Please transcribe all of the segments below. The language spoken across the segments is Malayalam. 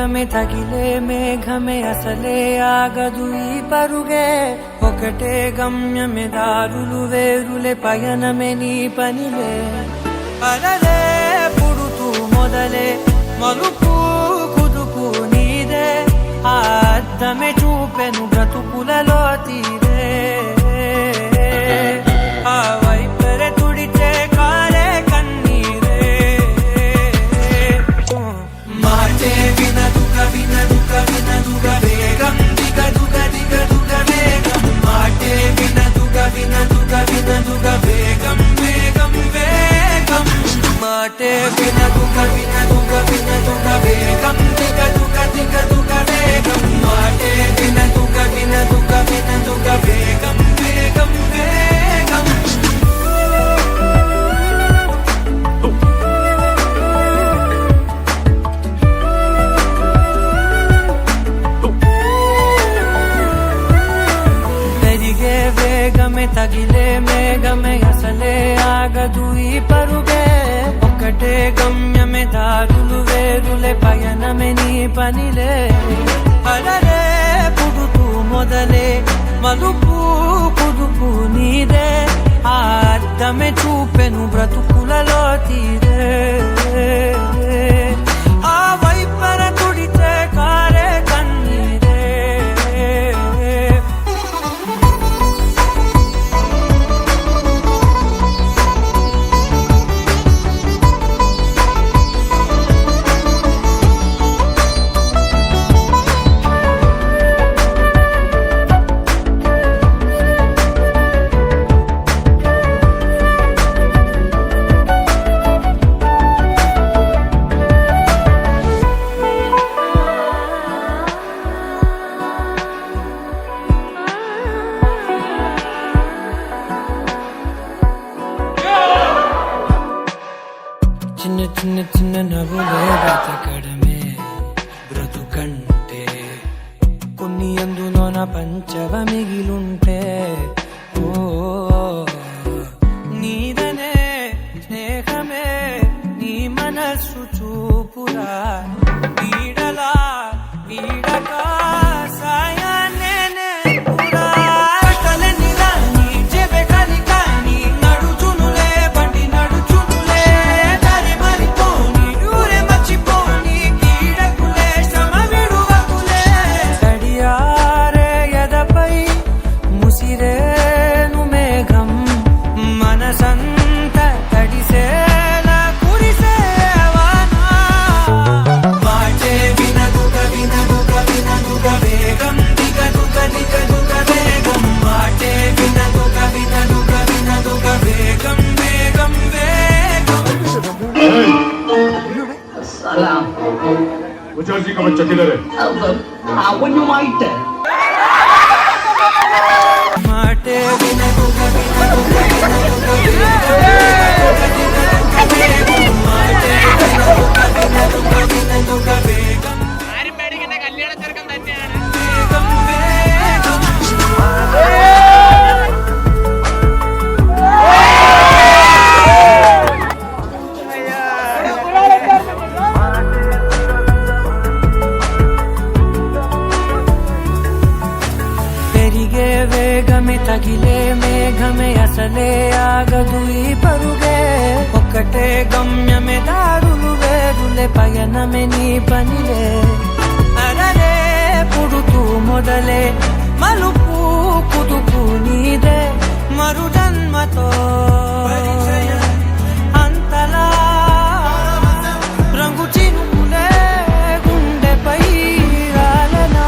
వేగమే తగిలే మేఘమే అసలే ఆగదు ఈ పరుగే ఒకటే గమ్యమే దారులు వేరులే పయనమే నీ పనిలే అలలే పుడుతూ మొదలే మలుపు కుదుపు నీదే ఆ అద్దమే చూపెను బ్రతుకులలో తీరే ఆ వైపరే తుడిచే కారే కన్నీరే మాటే వినదుగ వినదుగ వినదుగ వేగం దిగదుగ దిగదుగ వేగం మాటే వినదుగ వినదుగ వినదుగ వేగం వేగం వేగం మాటే వినదుగ వినదుగ వినదుగ వేగం దిగదుగ దిగదుగ వేగం మాటే వినదుగ వినదుగ వినదుగ వేగం వేగం వేగం పెరిగే వేగమే తగిలే మేఘమే అసలే ఆగదు ఈ పరుగే ఒకటే గమ్యమే దారులు వేరులే పయనమే నీ పనిలే అలలే పుడుతూ మొదలే మలుపు కుదుపు నీదే ఆ అద్దమే చూపెను బ్రతుకులలో తీరే ఆ వైపర తుడితే కారే కన్నీరే చిన్న చిన్న చిన్న నవ్వులే బ్రతకడమే బ్రతుకంటే కొన్ని అందులోన పంచవ మిగిలుంటే ఓ నీదనే స్నేహమే నీ మనస్సు చూపురా పీడలా పీడగా సాయాన్నే పురా కలనిలా నీ చెబె కలికా నీ నడుచునులే బండి నడుచునులే దారి మరిపోని ఊరే మర్చిపోని కీడకులే శ్రమ విడువకులే తడియారే ఎదపై ముసిరేను మేఘం మనసంత తడిసేలా కురిసేవానా మాటే వినదుగ వినదుగ వినదుగ వేగం దిగదుగ దిగదుగ వేగం మాటే వినదుగ వినదుగ వినదుగ వేగం వేగం వేగం Salam. मुझे का बच्चा किधर है? അവനുമായിട്ട് మాటే వినదుగ వినదుగ వినదుగ వేగం మాటే వినదుగ వినదుగ వినదుగ వేగం ആരും പേടിക്കണ്ട കല്യാണ ചെറുക്കം തന്നെയാണ് వేగం వేగం పెరిగే వేగమే తగిలే మేఘమే అసలే ఆగదు ఈ పరుగే ఒకటే గమ్యమే దారులు వేరులే పయనమే నీ పనిలే అలలే పుడుతూ మొదలే మలుపు కుదుపు నీదే మరు జన్మతో అంతలా రంగు చినుకులే గుండెపై రాలనా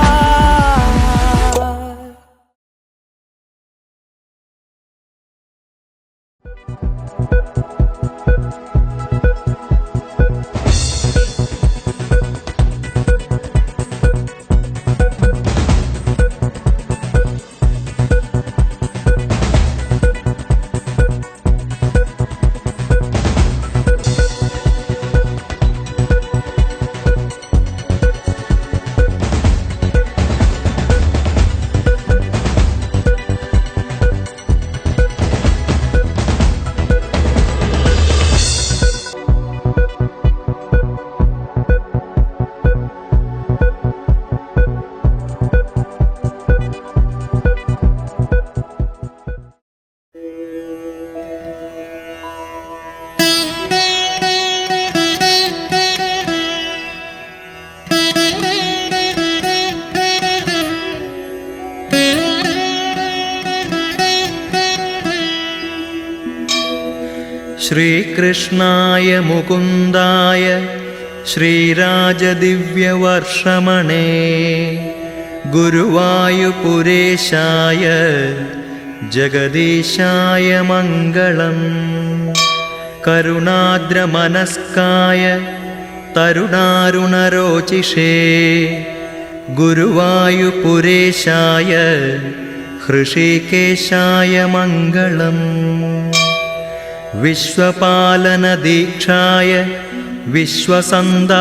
ശ്രീകൃഷ്ണായ മുകുന്ദായ ശ്രീരാജദിവ്യവർഷമണേ ഗുരുവായൂപുരേശായ ജഗദീശായ മംഗളം. കരുണാദ്രമനസ്കായ തരുണാരുണരോചിഷേ ഗുരുവായൂപുരേശായ ഹൃഷീകേശായ മംഗളം. വിശ്വപാലനദീക്ഷായ വിശ്വസന്താപഹാരിണേ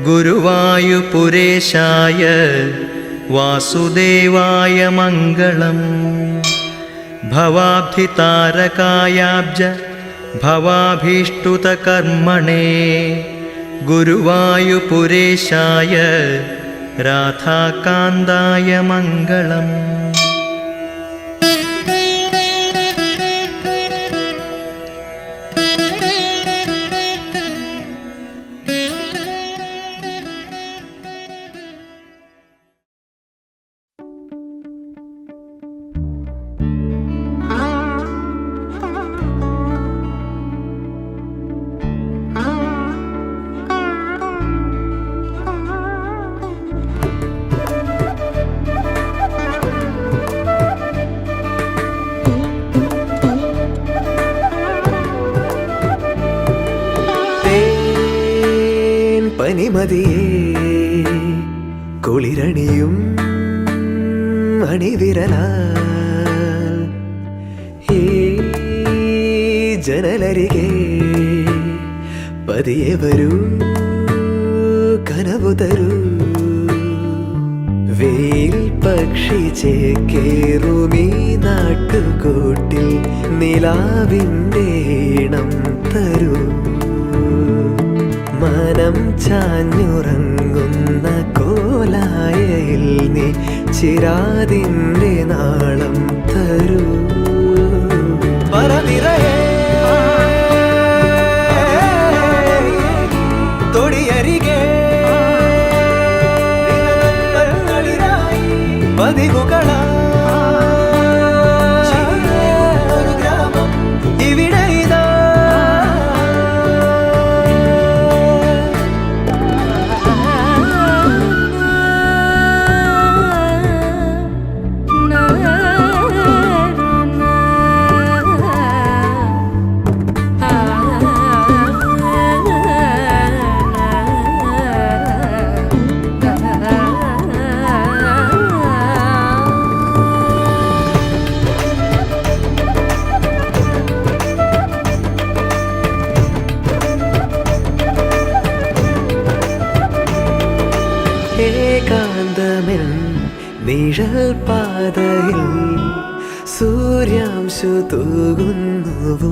ഗുരുവായൂപുരേശായ വാസുദേവായ മംഗളം. ഭവാബ്ധിതാരകായാബ്ജ ഭവാഭീഷ്ടുതകർമ്മണേ ഗുരുവായൂപുരേശായ രാധാകാന്തായ മംഗളം. പനിമതിയേ കുളിരണിയും അണിവിരലാൽ ഈ ജനലരികെ പതിയെ വരൂ കനവു തരൂ. വെയിൽ പക്ഷി ചേക്കേറുമീ നാട്ടുകൂട്ടിൽ നിലാവിൻ്റെ ഈണം തരൂ. മനം ചാഞ്ഞുറങ്ങുന്ന കോലായയിൽ നീ ചിരാതിൻ്റെ നാളം തരൂ. പറനിറയേ തൊടിയരികെ പതിവുകളാ ഏകാന്തമെൻ നിഴൽ പാതയിൽ സൂര്യാംശു തൂകുന്നുവോ.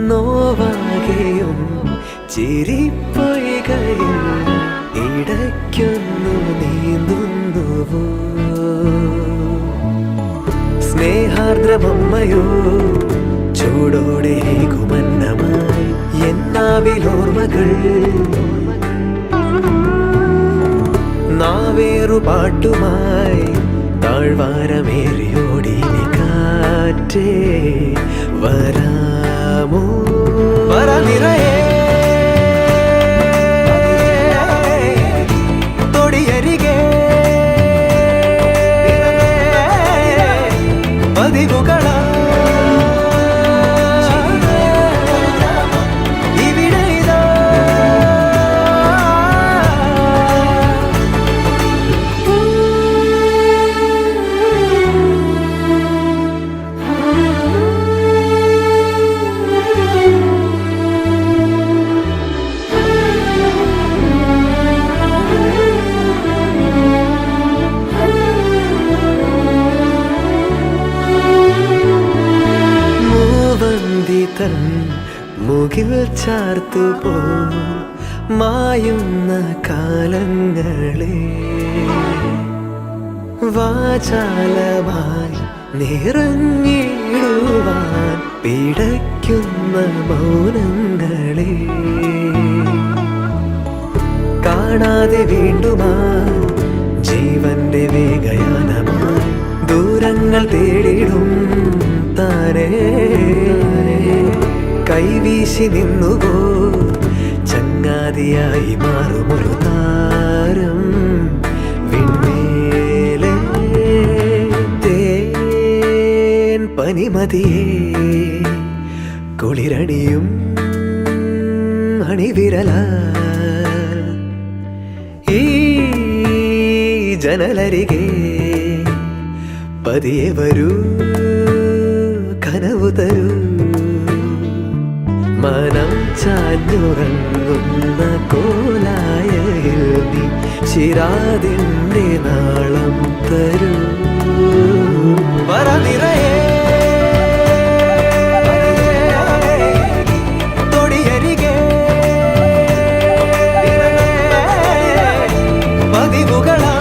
നോവാകെയും ചിരിപ്പൊയ്കയിൽ ഇടയ്ക്കൊന്നു നീന്തുന്നുവോ. സ്നേഹാർദ്രമമ്മയോ ചൂടോടെ കുമന്നമായി എന്നാവിലോർമ്മകൾ നാവേറുപാട്ടുമായി താഴ്വാരമേറിയോടി കാറ്റേ വരാമോ. പറനിറയേ തൊടിയരികെ പതിവുകളാ മുകിൽ ചാർത്തുപോ മായുന്ന കാലങ്ങളെ വാചാലമായി നിറഞ്ഞിടുവാൻ പിടയ്ക്കുന്ന മൗനങ്ങളെ കാണാതെ വീണ്ടുമാ ജീവന്റെ വേഗയാനമായി ദൂരങ്ങൾ തേടിടും വീശി നിന്നുവോ ചങ്ങാതിയായി മാറുമൊരു താരം വിൺമേലെ തേൻ പനിമതിയേ കുളിരണിയും അണിവിരല ഈ ജനലരികെ പതിയെ വരൂ കനവു തരൂ മനം ചാഞ്ഞുറങ്ങുന്ന കോലായയിൽ നീ ശിരാതിൻ്റെ നാളം തരൂ പറനിറയേ തൊടിയരികെ പതിവുകളാ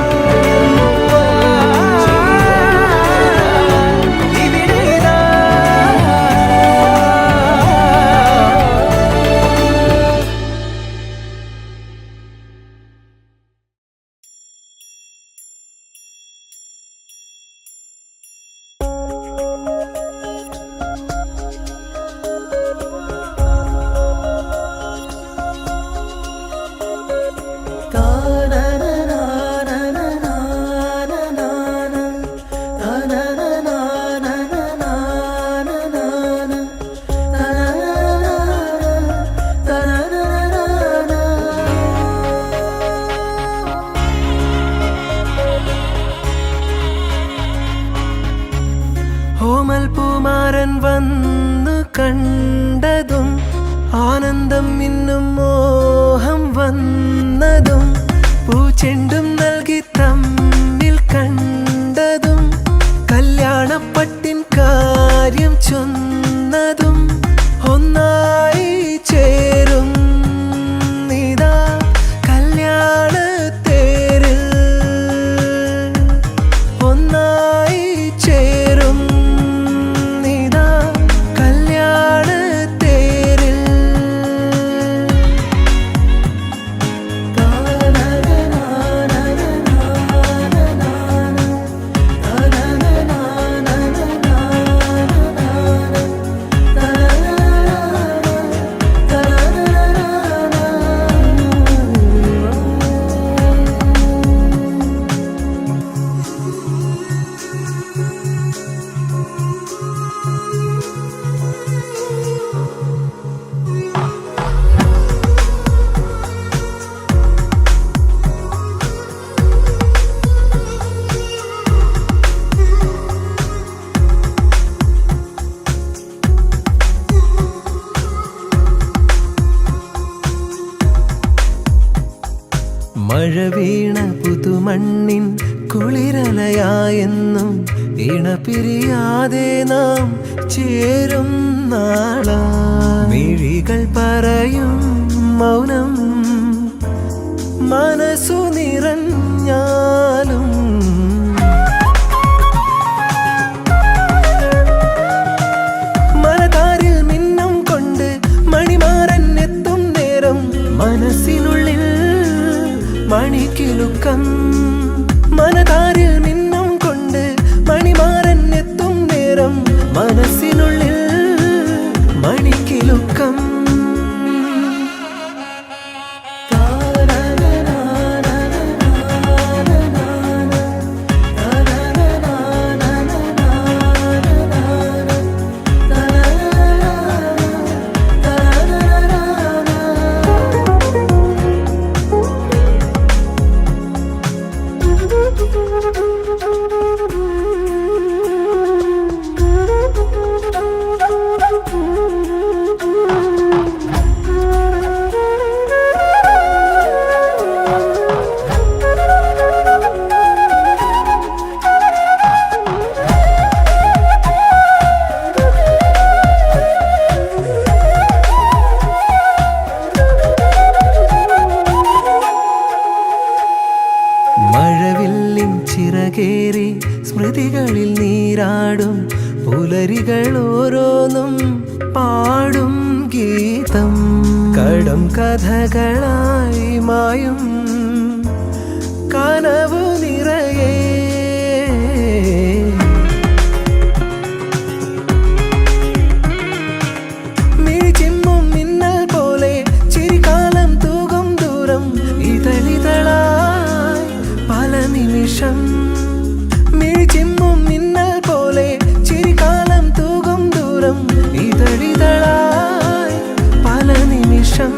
ഓമൽ പൂമാരൻ വന്നു കണ്ടതും ആനന്ദം ഇന്നും മോഹം വന്നതും പൂച്ചെണ്ടും നൽകി തമ്മിൽ കണ്ടതും കല്യാണപ്പട്ടിൻ കാര്യം ചൊന്നതും ഒന്നായി ചേരും നീതാ കല്യാണത്തേരിൽ ഒന്നായി ചേരും മഴ വീണ പുതുമണ്ണിൻ കുളിരലയായെന്നും ഇണപിരിയാതെ നാം ചേരും നാളാ മിഴികൾ പറയും മൗനം മനസ്സു നിറഞ്ഞാലും മനതാരിൽ മിന്നം കൊണ്ട് മണിമാരൻ എത്തും നേരം മനസ്സിനുള്ളിൽ മണിക്കിലുക്കം മനതാരിൽ മിന്നം കൊണ്ട് മണിമാരൻ എത്തും നേരം മനസ്സിനുള്ളിൽ മണിക്കിലുക്കം മഴവില്ലിൻ ചിറകേറി സ്മൃതികളിൽ നീരാടും പുലരികൾ ഓരോന്നും പാടും ഗീതം കടം കഥകളായി മായും കനവു നിറയേ മിഴിച്ചിമ്മു നിമിഷം മിഴിച്ചിമ്മും മിന്നൽ പോലെ ചിരികാലം തൂകും ദൂരം ഇതളിതളായി പല നിമിഷം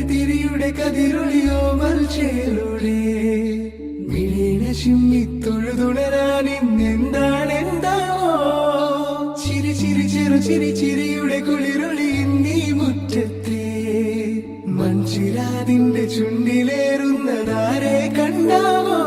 തിരിയുടെ കതിരൊളിയോ മൽച്ചേലൂടെ മിഴീണ ചിമ്മിത്തൊഴുതുണരാൻ ഇന്നെന്താണെന്താവോ ചിരി ചിരി ചെറു ചിരി ചിരിയുടെ കുളിരൊളി നീ മുറ്റത്തെ മൺചിരാതിന്റെ ചുണ്ടിലേറുന്നതാരെ കണ്ടാവോ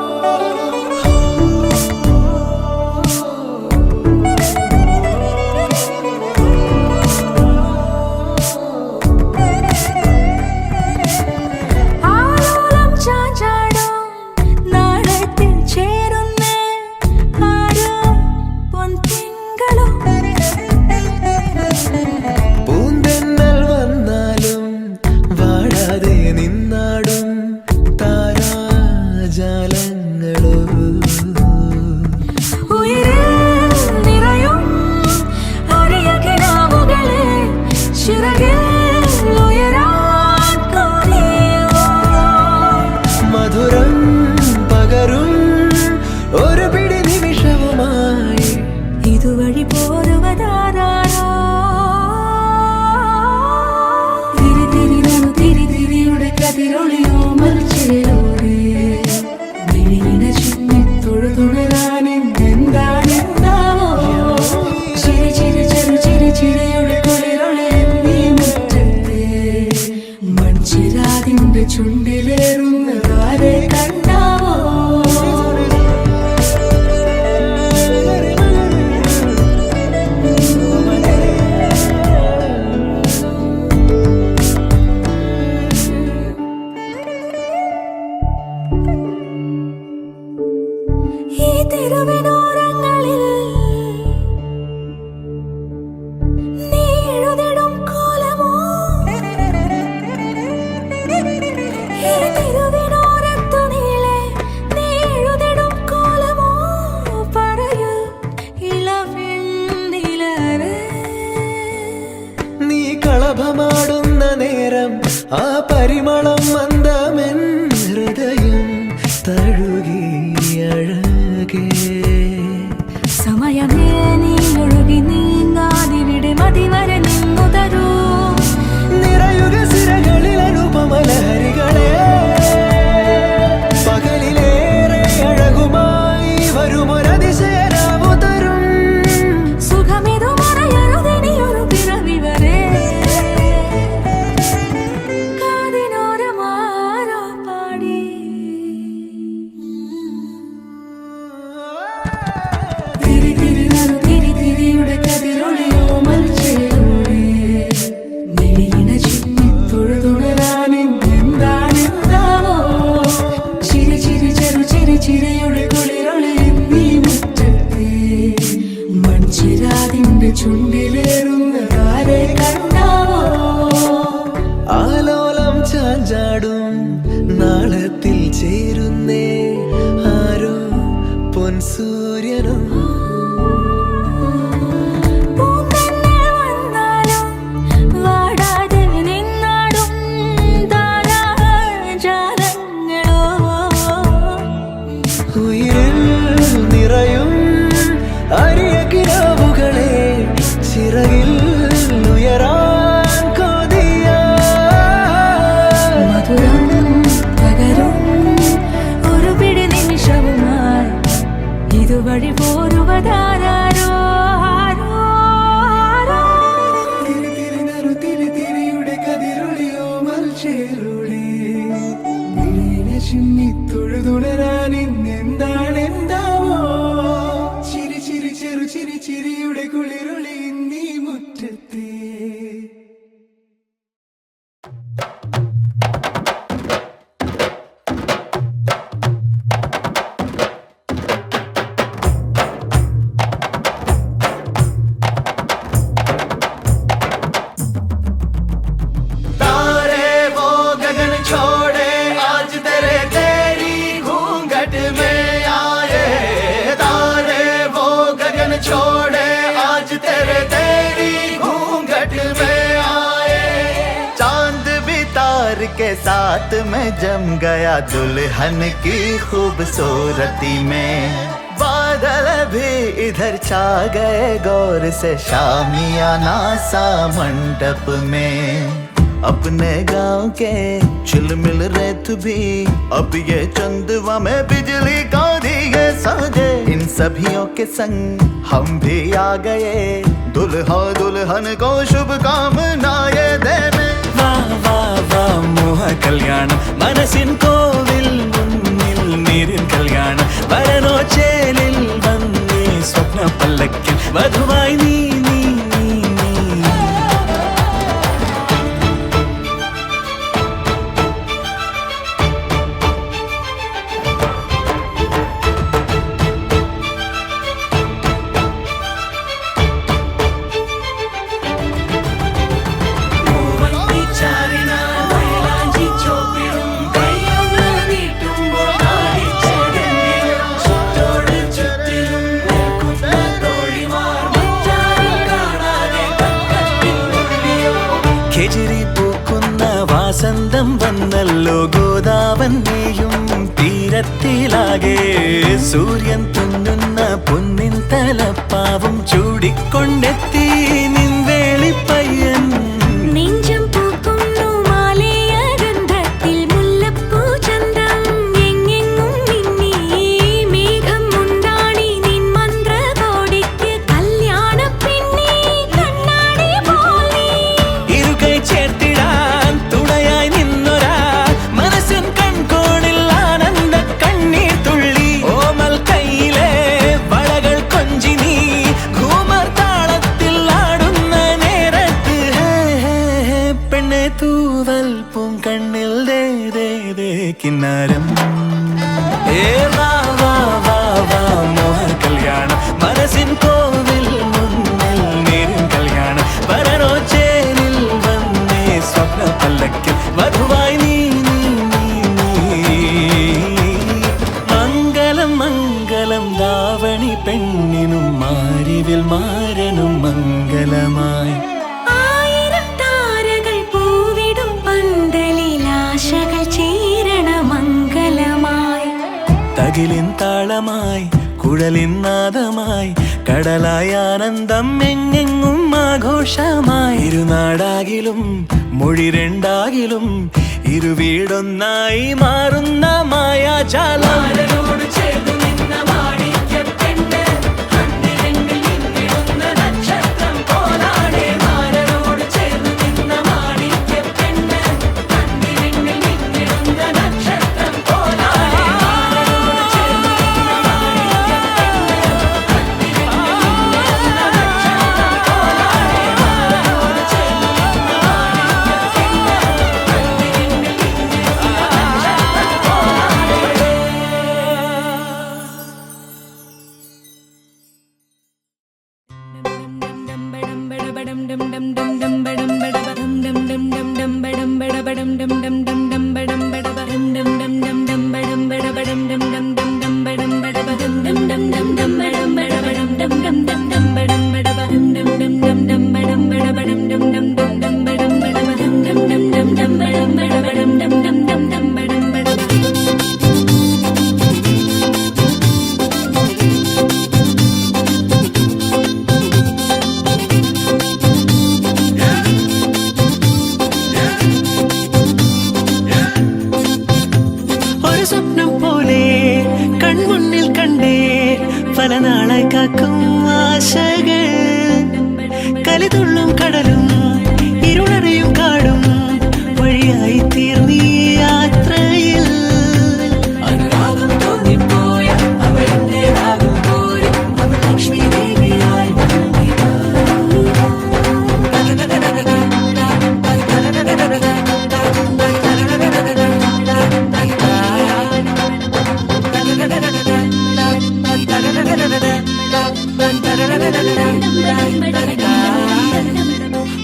ചുണ്ടിലേറുന്നതാരെ കണ്ടാവോ ആ പരിമളം മന്ദമെൻ ഹൃദയം തഴുകി അഴകേ സമയമേ നീ ഒഴുകി നീങ്ങാതിവിടെ മതിവരെ നിന്നു തരൂ നിറയുക സിരകളിൽ അനുപമലഹരികളെ പകലിലേറെ അഴകുമായി വരുമൊരതിശയരാവു തരും സുഖമിതു മറയരുതെനിയൊരു പിറവി വരെ കാതിനോരമാരോ പാടി തിരി തിരി നറു തിരി തിരിയുടെ കതിരൊളിയോ മൽച്ചേലൂടെ മിഴിയിണ ചിമ്മി തൊഴുതുണരാനെന്താണെന്താവോ ചിരി ചിരി ചെറു ചിരി ചിരിയുടെ കുളിരൊളി നീ മുറ്റത്തെ മൺചിരാതിന്റെ ചുണ്ടിലേറുന്നതാരെ കണ്ടാവോ ആലോലം ചാഞ്ചാടും നാളത്തിൽ ചേരുന്നേ ആരോ പൊൻസൂര്യനും പൂന്തന്നെ വന്നാലും വാടാതെ നിന്നാടും താരാജാലങ്ങളോ ഉയിരിൽ നിറയും അരിയ കിനാവുകളെ ചിറകിൽ ഉയരാൻ കൊതിയ മധുരം പകരും ഒരു പിടി നിമിഷവുമായി ഇതുവഴി പോരുവതാരോ തിരി തിരി നറു തിരി തിരിയുടെ കതിരൊളിയോ മൽച്ചേരുളി വിളിയിലെ ചിന്നി തൊഴുതുണരാൻ ഇന്നെന്താണെന്താവോ ചിരി ചിരി ചെറു ചിരി ചിരിയുടെ കുളിരൊളി നീ മുറ്റത്തെ तारे वो गगन छोड़े आज तेरे तेरी घूंघट में आए तारे वो गगन छोड़े आज तेरे तेरी घूंघट में आए चांद भी तार के साथ में जम गया दुल्हन की खूबसूरती में बादल भी इधर छा गए गौर से शामियाना सा मंडप में अपने गांव के चिलमिल रेत भी अब ये चंदवा में बिजली का दिए सजे इन सभियों के संग हम भी आ गए दुल्हा दुल्हन को शुभकामनाएं देने വാ വാ വാ മോഹ കല്യാണം മനസ്സിൻ കോവിൽ മുന്നിൽ നീരിൻ കല്യാണം വരനോ ചേലിൽ വന്നേ സ്വപ്ന പല്ലക്കിൽ വധുവായി നീ നീ നീ നീ ഖേജിരി പൂക്കുന്ന വാസന്തം വന്നല്ലോ ഗോദാവന്നെയും തീരത്തിലാകെ സൂര്യൻ തുന്നുന്ന പൊന്നിൻ തലപ്പാവും ചൂടിക്കൊണ്ടെത്തി നിൻവേളി പയ്യൻ നെഞ്ചം പൂക്കുന്നു മാലയ ഗന്ധത്തിൽ മുല്ലപ്പൂ ചന്തം എങ്ങെങ്ങും മിന്നി മേഘം മുണ്ടാണി നിൻ മന്ത്രകോടിക്ക് കല്യാണ പെണ്ണി കണ്ണാടി പോലി ഇരുകൈ ചേർത്തിടാൻ തുണയായി നിന്നൊരാ മനസ്സിൻ കൺകോണിൽ ആനന്ദ കണ്ണീർ തുള്ളി ഓമൽ കൈയിലെ വളകൾ കൊഞ്ചി നീ ഘൂമർ താളത്തിൽ ആടുന്ന നേരത്ത് പെണ്ണെ തൂവൽ പൂങ്കണ്ണിൽ ദേ ദേ ദേ കിന്നാരം ഏ വാ വാ വാ വാ മോഹ കല്യാണം മനസ്സിൻ കോവിൽ മുന്നിൽ നീരിൻ കല്യാണം വരനോ ചേലിൽ വന്നേ സ്വപ്ന പല്ലക്കിൽ വധുവായി നീ നീ നീ നീ മംഗളം മംഗളം ദാവണി പെണ്ണിനും മാരിവിൽ മാരനും മംഗളമായി ആയിരം താരകൾ പൂവിടും പന്തൽ മുകിലിൻ താളമായി കുഴലിൻ നാദമായി കടലായ ആനന്ദം എങ്ങെങ്ങും ആഘോഷമായി ഇരുനാടാകിലും മൊഴി രണ്ടാകിലും ഇരുവീടൊന്നായി മാറുന്ന മായാജാലം പല നാളായി കാക്കും ആശകൾ കലിതുള്ളും കടലും ഇരുളറിയും കാടും വഴിയായി തീർന്നീ യാത്രയിൽ അനുരാഗം തോന്നിപ്പോയ അവളെന്റേതാകും പോലും അവൾ ലക്ഷ്മി ദേവിയായി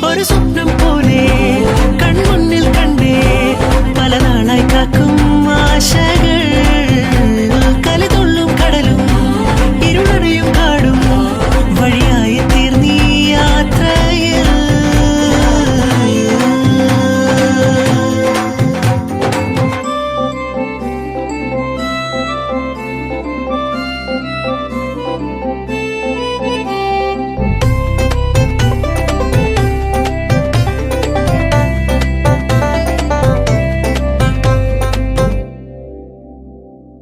ഒരു സ്വപ്നം പോലെ കൺമുന്നിൽ കണ്ടേ പല നാളായി കാക്കും ആശകൾ കലിതുള്ളും കടലും ഇരുളറിയും കാടും വഴിയായി തീർന്നീ യാത്രയിൽ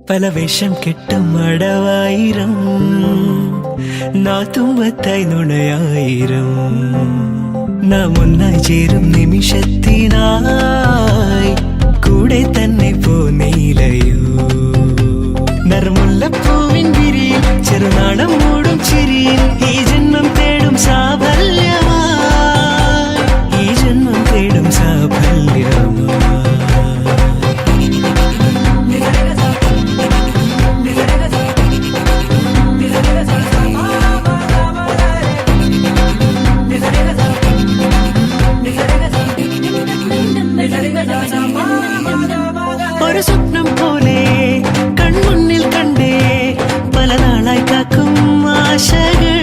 പല വേഷം കെട്ടും അടവായിരം നാത്തുമ്പത്തായി നുണയായിരം നാം ഒന്നായി ചേരും നിമിഷത്തിനായി കൂടെ തന്നെ പോന്നീലയോ നറുമുല്ലപ്പൂവിൻ വിരിയിൽ ചെറുനാടം മൂടും ചിരിയിൽ ഈ ജന്മം തേടും സാഫല്യമായി ഈ ജന്മം തേടും സാഫല്യമായി ഒരു സ്വപ്നം പോലെ കൺമുന്നിൽ കണ്ടേ പല നാളായി കാക്കും ആശകൾ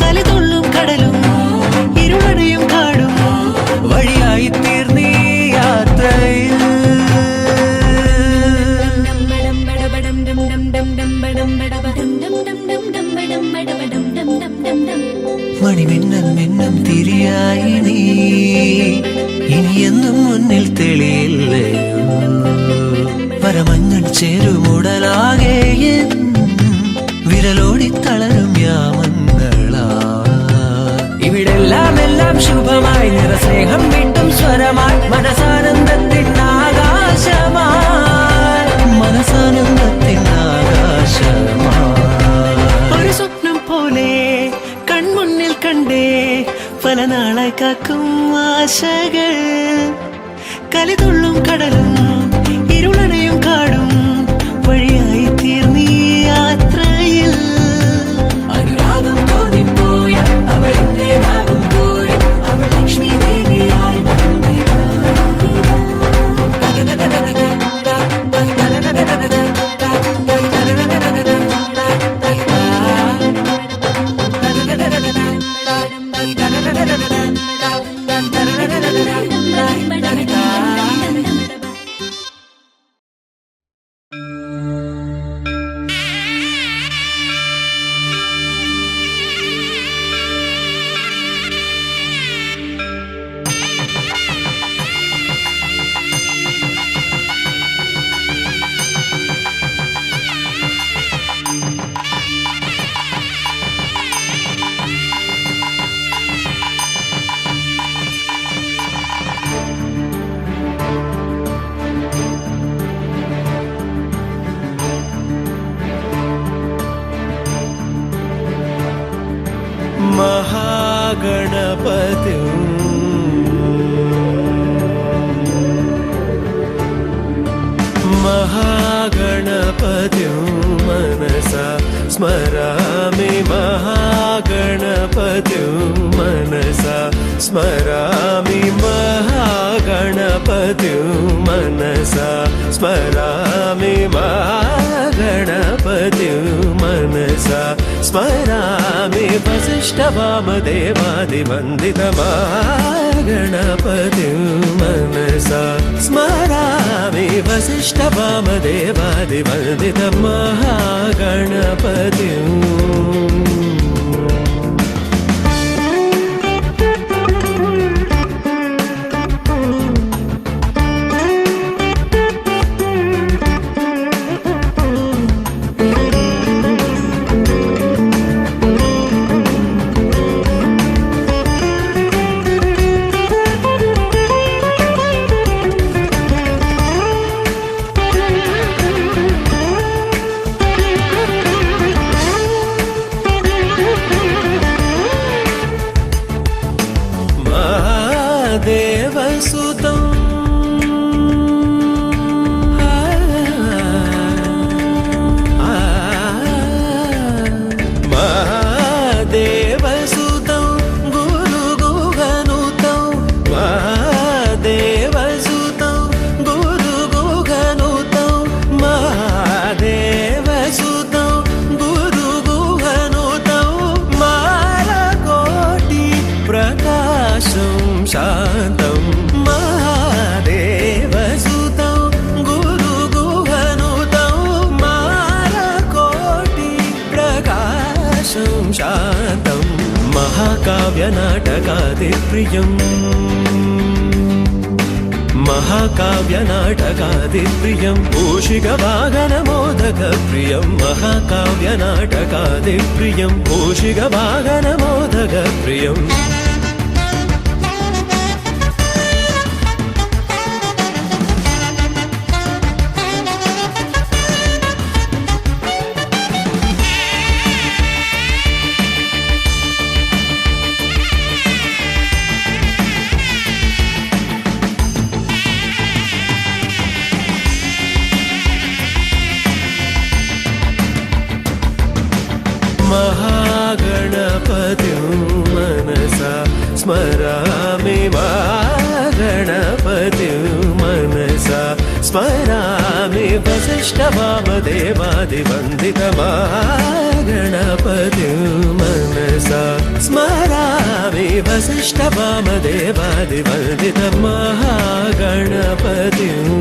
കലിതുള്ളും കടലും ഇരുളറിയും കാടും വഴിയായി തീർന്നീ യാത്രയിൽ മണിമിന്നം മിന്നം തിരിയായി നീ ഇനിയെന്നും മുന്നിൽ തെളിയില്ലയോ പരമങ്ങൾ ചേരുമുടലാകെ വിരലോടി തളരും യാമങ്ങളാ ഇവിടെല്ലാം എല്ലാം ശുഭമായി നിറസ്നേഹം വീണ്ടും സ്വരമായി മനസാനന്ദത്തിൻ ആകാശമായി മനസാനന്ദത്തിൻ ആകാശമായി ഒരു സ്വപ്നം പോലെ കൺമുന്നിൽ കണ്ടേ പല നാളായി കാക്കും ആശകൾ കലിതുള്ളും കടലും ഇരുളറിയും കാടും വഴിയായി തീർന്നീ യാത്രയിൽ അനുരാഗം തോന്നിപ്പോയ അവളെന്റേതാകും പോലും അവൾ Lakshmi ദേവിയായി da da da da da महागणपतिं मनसा स्मरामि महागणपतिं मनसा स्मरामि महागणपतिं मनसा स्मरामि महागणपतिं मनसा स्मरामि वसिष्ठवामदेवादिवन्दितमहागणपतिं मनसा स्मरामि वसिष्ठवामदेवादिवन्दितमहागणपतिम् देवसुतं महादेवसुतं गुरुगुहनुतं महादेवसुतं गुरुगुहनुतं महादेवसुतं गुरुगुहनुतं मालकोटि प्रकाशं शान्तं महादेवसुतं गुरुगुहनुतं मालकोटि प्रकाशं शान्तं महाकाव्यनाटकादिप्रियम् महाकाव्यनाटकादिप्रियं मूषिकवाहनमोदकप्रियं महाकाव्यनाटकादिप्रियं मूषिकवाहनमोदकप्रियम् महागणपतिं मनसा स्मरामि महागणपतिं मनसा स्मरामि वसिष्ठवामदेवादिवन्दितमहागणपतिं मनसा स्मरामि वसिष्ठवामदेवादिवन्दितमहागणपतिम्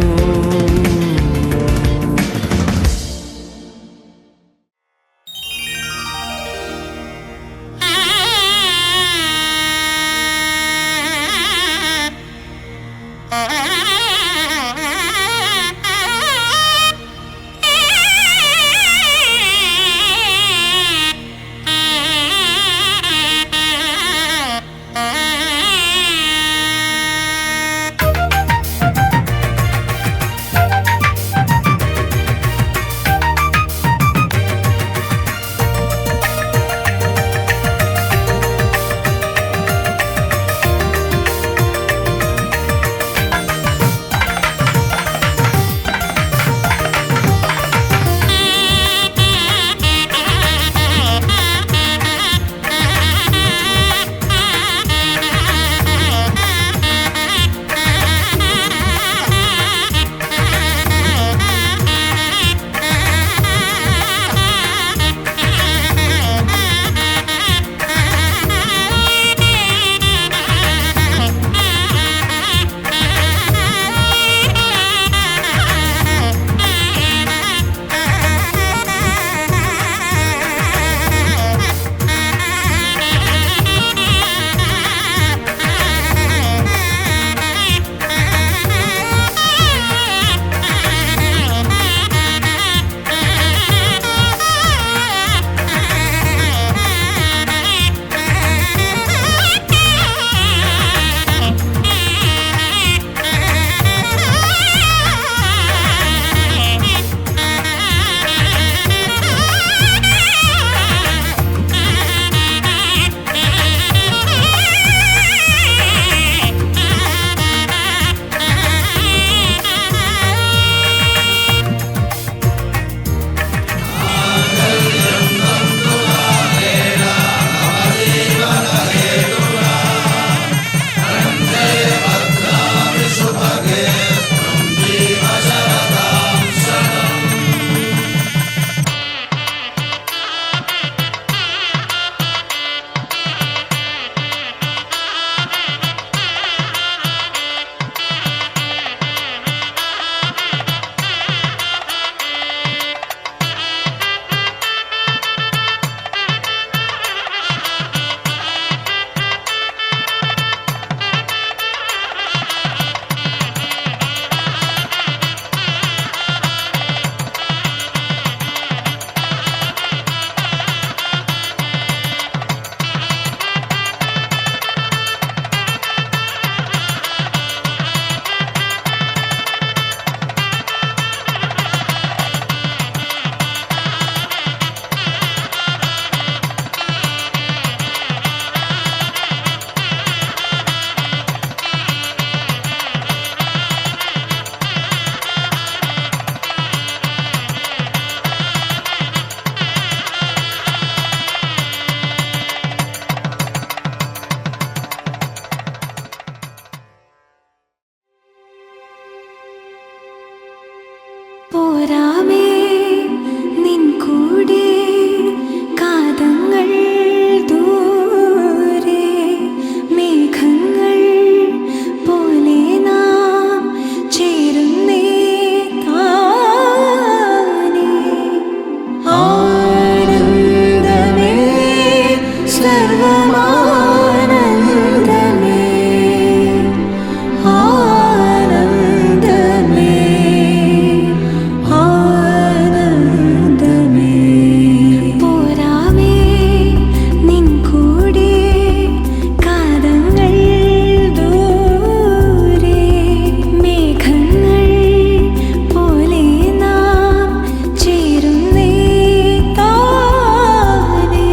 പോരാമേ നിൻ കൂടെ കാതങ്ങൾ ദൂരെ മേഘങ്ങൾ പോലെ നാം ചേരുന്നേ താനേ ആനന്ദമേ സർവമാനന്ദമേ ആനന്ദമേ ആനന്ദമേ പോരാമേ നിൻ കൂടെ കാതങ്ങൾ ദൂരെ മേഘങ്ങൾ പോലെ നാം ചേരുന്നേ താനേ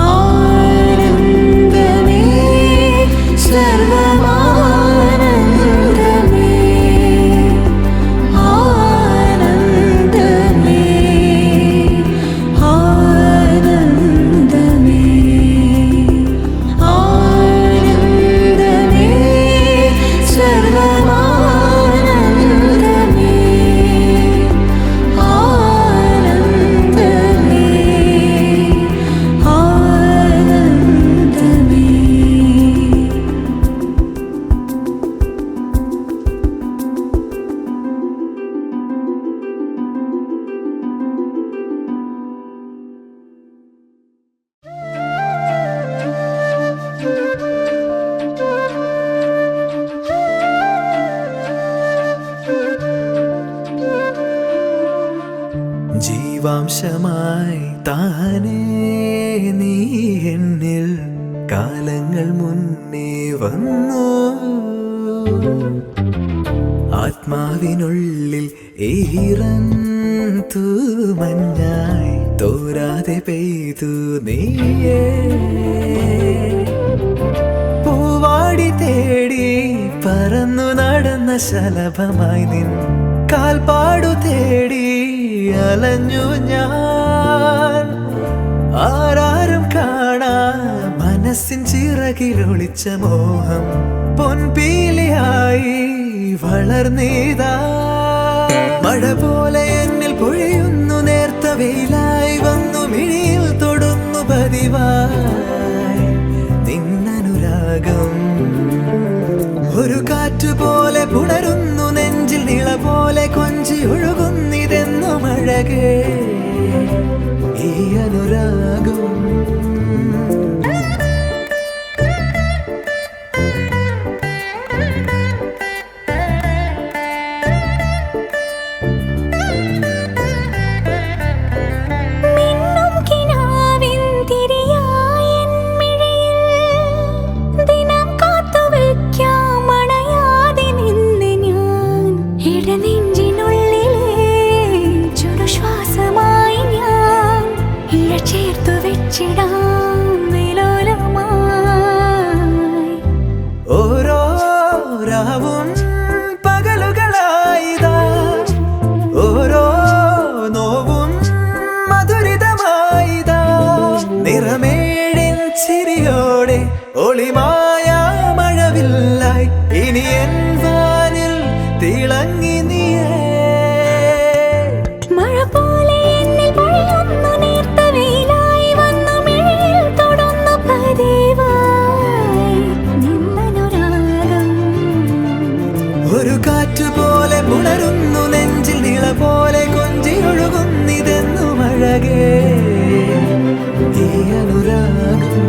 ആനന്ദമേ സർവമാനന്ദമേ ആനന്ദമേ ആനന്ദമേ ആനന്ദമേ സർവമാനന്ദമേ ആനന്ദമേ ആനന്ദമേ ജീവാംശമായി താനേ നീ എന്നിൽ കാലങ്ങൾ മുന്നേ വന്നു ആത്മാവിനുള്ളിൽ ഈറൻ തൂമഞ്ഞായി തോരാതെ പെയ്തു നീയേ പൂവാടി തേടി പറന്നു നടന്ന ശലഭമായി നിൻ കാൽപ്പാടു തേടി അലഞ്ഞു ഞാൻ ആരാരും കാണാ മനസ്സിൻ ചിറകിലൊളിച്ച മോഹം പൊൻപീലിയായി വളർന്നീതാ മഴ പോലെ എന്നിൽ പൊഴിയുന്നു നേർത്ത വെയിലായി വന്നു മിഴിയിൽ തൊടുന്നു പതിവായി നിന്നനുരാഗം ഒരു കാറ്റുപോലെ പുണരുന്നു നെഞ്ചിൽ നിള പോലെ കൊഞ്ചി ഒഴുകുന്നിതെന്നു മഴകേ ഈ അനുരാഗം മിന്നും കിനാവിൻ തിരിയായ എൻ മിഴിയിൽ ദിനം കാത്തുവയ്ക്കാം അണയാതെ നിന്ന് ഞാൻ ഇടനെഞ്ചിനുള്ളിലെ ചുടുശ്വാസമായി ഞാൻ ഇഴ ചേർത്തു വെച്ചിടാം വിലോലമായി ഓരോ രാവും പകലുകളായിതാ ഓരോ നോവും മധുരിതമായിതാ നിറമേഴിൻ ചിരിയോടെ ഒളിമായ മഴവില്ലായി ഇനി എൻ വാനിൽ തിളങ്ങി നീയേ മഴ പോലെ എന്നിൽ പൊഴിയുന്നു നേർത്ത വെയിലായി വന്നു മിഴിയിൽ തൊടുന്നു പതിവായി നിന്നനുരാഗം ഒരു കാറ്റുപോലെ പുണരുന്നു നെഞ്ചിൽ നിള പോലെ കൊഞ്ചി ഒഴുകുന്നിതെന്നു മഴകേ ഈ അനുരാഗം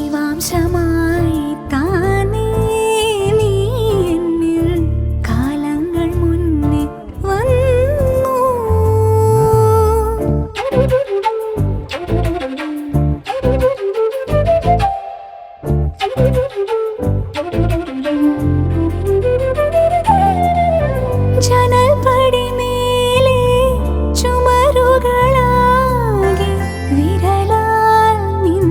ജീവാംശമായി താനേ നീ എന്നിൽ കാലങ്ങൾ മുന്നേ വന്നു ജനൽപടി മേലെ ചുമരുകളാകെ വിരലാൽ നിൻ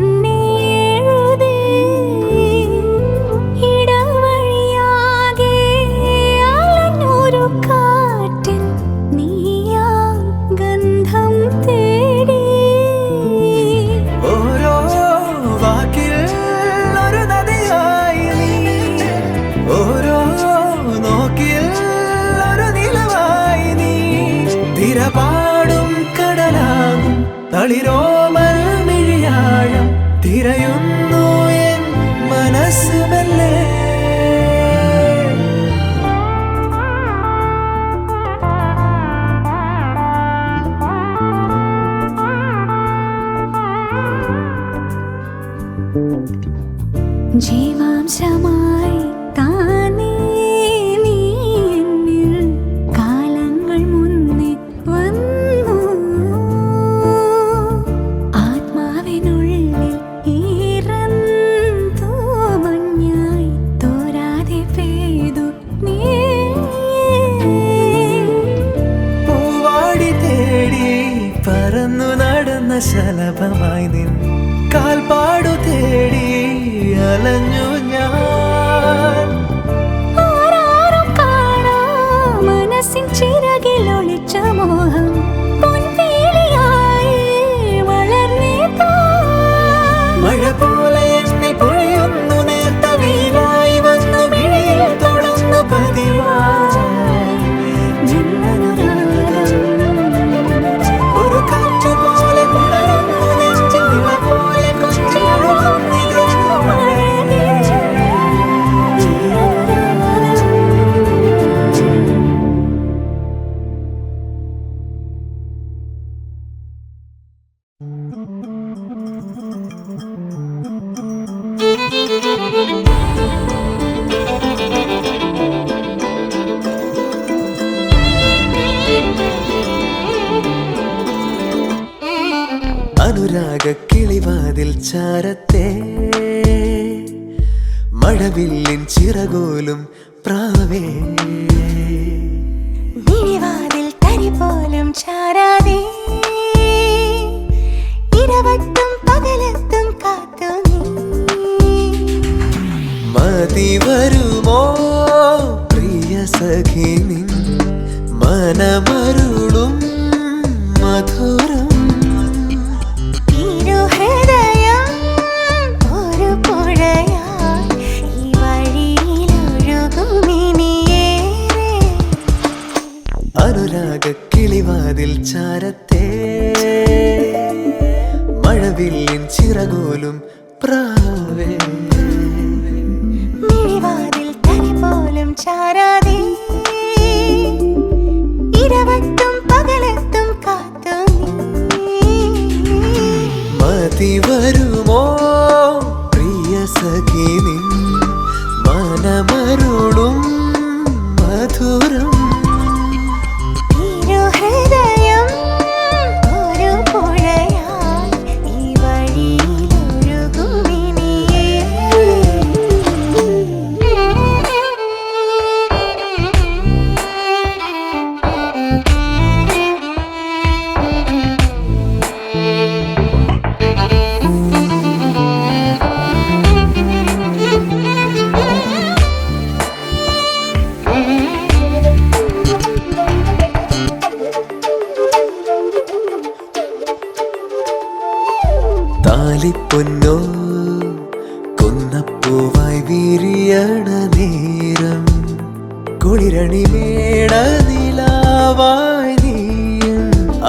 ജീവാംശമായി താനേ നീ എന്നിൽ കാലങ്ങൾ മുന്നേ വന്നു. ആത്മാവിനുള്ളിൽ ഈറന്തോ മഞ്ഞായി തോരാതെ പെയ്തു നീ. പൂവാടി തേടി പറന്നു നടന്ന ശലഭമായി നിൻ കാൽപ്പാടു തേടി അലഞ്ഞു ഞാൻ. ആരാരും കാണാ മനസ്സിൻ ചിറകിൽ ഒളിച്ച മോഹം പൊൻപേളിയായി വളർന്നേതാ. മഴ പോലെ എന്നെ പൊഴിയുന്നു നേർത്ത വെയിലായി വന്നു മിഴിയിൽ തൊടുന്നു പതിവായി ഒരു കാറ്റ് പോലെ പടരുന്നു നെഞ്ചിൽ നില പോലെ അനുരാഗ കിളിവാതിൽ ചാരത്തെ മഴവില്ലിൻ ചിറകോലും പ്രാവേ. മിഴിവാതിൽ തരി പോലും ചാരാതെ ഇരവട്ടും പകലത്തും കാത്തു നീ. മതി വരുമോ പ്രിയ സഖി നിൻ മനമരുളും മധുരം. ഹൃദയം ഒരു പുഴയായി ഈ വഴിയിലൊഴുകുമിനിയേറെ. അനുരാഗ കിളിവാതിൽ ചാരത്തെ മഴവില്ലിൻ ചിറകോലും പ്രാവേ. മിഴിവാതിൽ തരി പോലും ചാരാതെ ഇരവട്ടും പകലത്തും കാത്തു നീ. മതി വരുമോ പ്രിയ സഖി നിൻ മനമരുളും മധുരം. ഹൃദയം ഒരു പുഴയായി ഈ താലിപ്പൊന്നോ കൊന്നപ്പൂവായി വിരിയണ നേരം കുളിരണി മേട നിലാവായി നീയും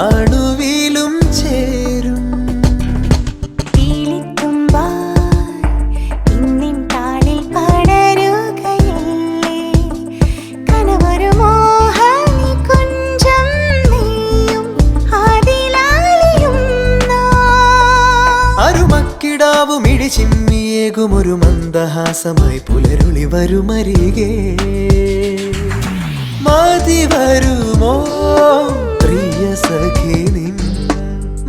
അണുവിലും ചേരും. അരുമക്കിടാവും ഇടിച്ചിമ്മിയേകുമൊരു മന്ദഹാസമായി പുലരുളി വരുമരികെ. മതി വരുമോ പ്രിയ സഖി നിൻ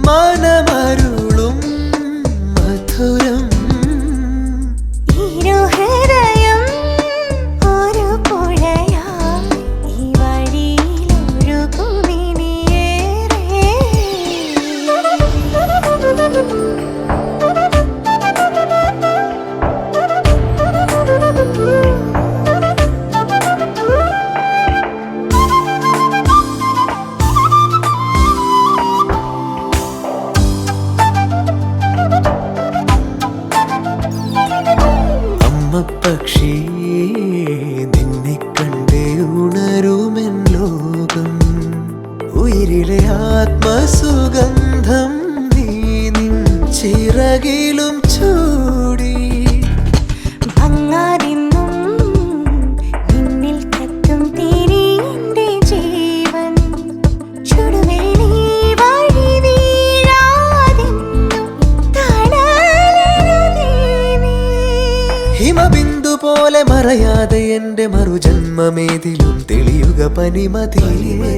മനമരുളും മധുരം. ഹൃദയം ഒരു പുഴയായി ഈ വഴിയിലൊഴുകുമിനിയേറെ. പക്ഷി നിന്നെ കണ്ടേ ഉണരുമെൻ ലോകം. ഉയിരിലെ ആത്മസുഗന്ധം നീ നിൻ ചിറകിലും ചൂടി. ഭംഗാതിന്നും നിന്നിൽ കത്തും തിരിന്റെ ജീവൻ ചുടുവേലി വഴി വീഴാതിന്നും തണലരുതേ. ഹിമബിന്ദു പോലെ മറയാതെ എന്റെ മറുജന്മമേതിലും തെളിയുക പനിമതിയേ.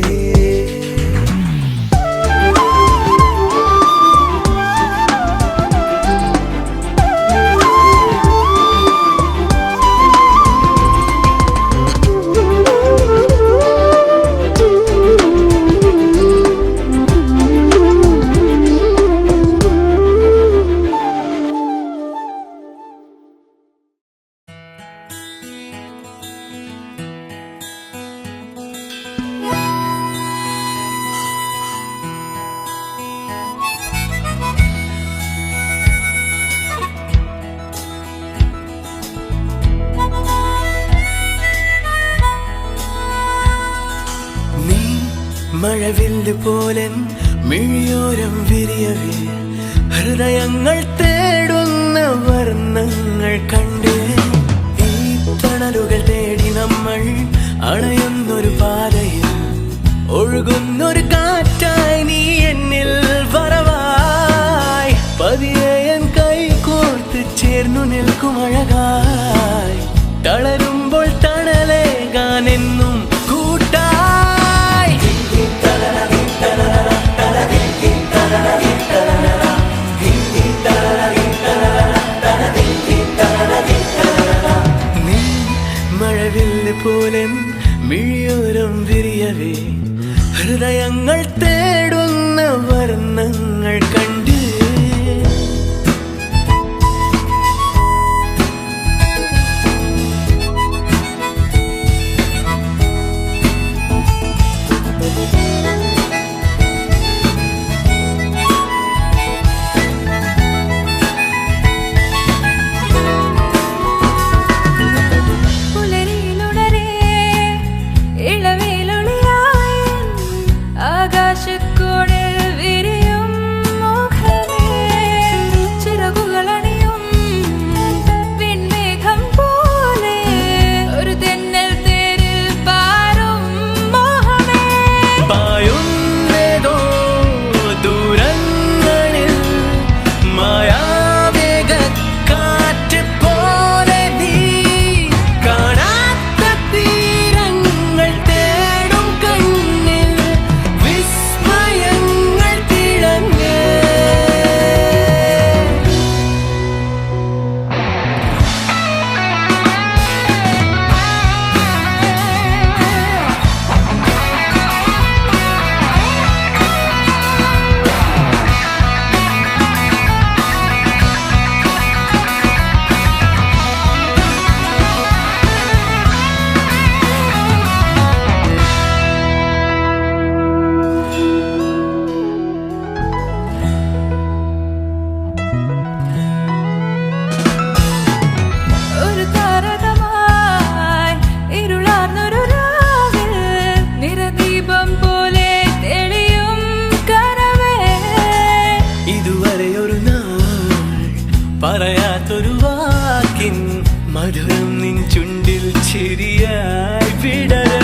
മഴവില്ല് പോലെ മിഴിയോരം വിരിയവേ ഹൃദയങ്ങൾ തേടുന്ന വർണ്ണങ്ങൾ കണ്ട് ഈ തണലുകൾ തേടി നമ്മൾ അണയുന്നൊരു പാതയിൽ ഒഴുകുന്നൊരു കാറ്റായി നീ എന്നിൽ വരവായി പതിയെ എൻ കൈ കോർത്ത് ചേർന്നു നിൽക്കും അഴകായി തളരുമ്പോൾ തണലേകാനെന്നും പോലെ മിഴിയോരം വിരിയവേ ഹൃദയങ്ങൾ തേടുന്ന വർണ്ണങ്ങൾ കണ്ട് പറയാത്തൊരു വാക്കിൻ മധുരം നിൻ ചുണ്ടിൽ ചിരിയായി വിടരേ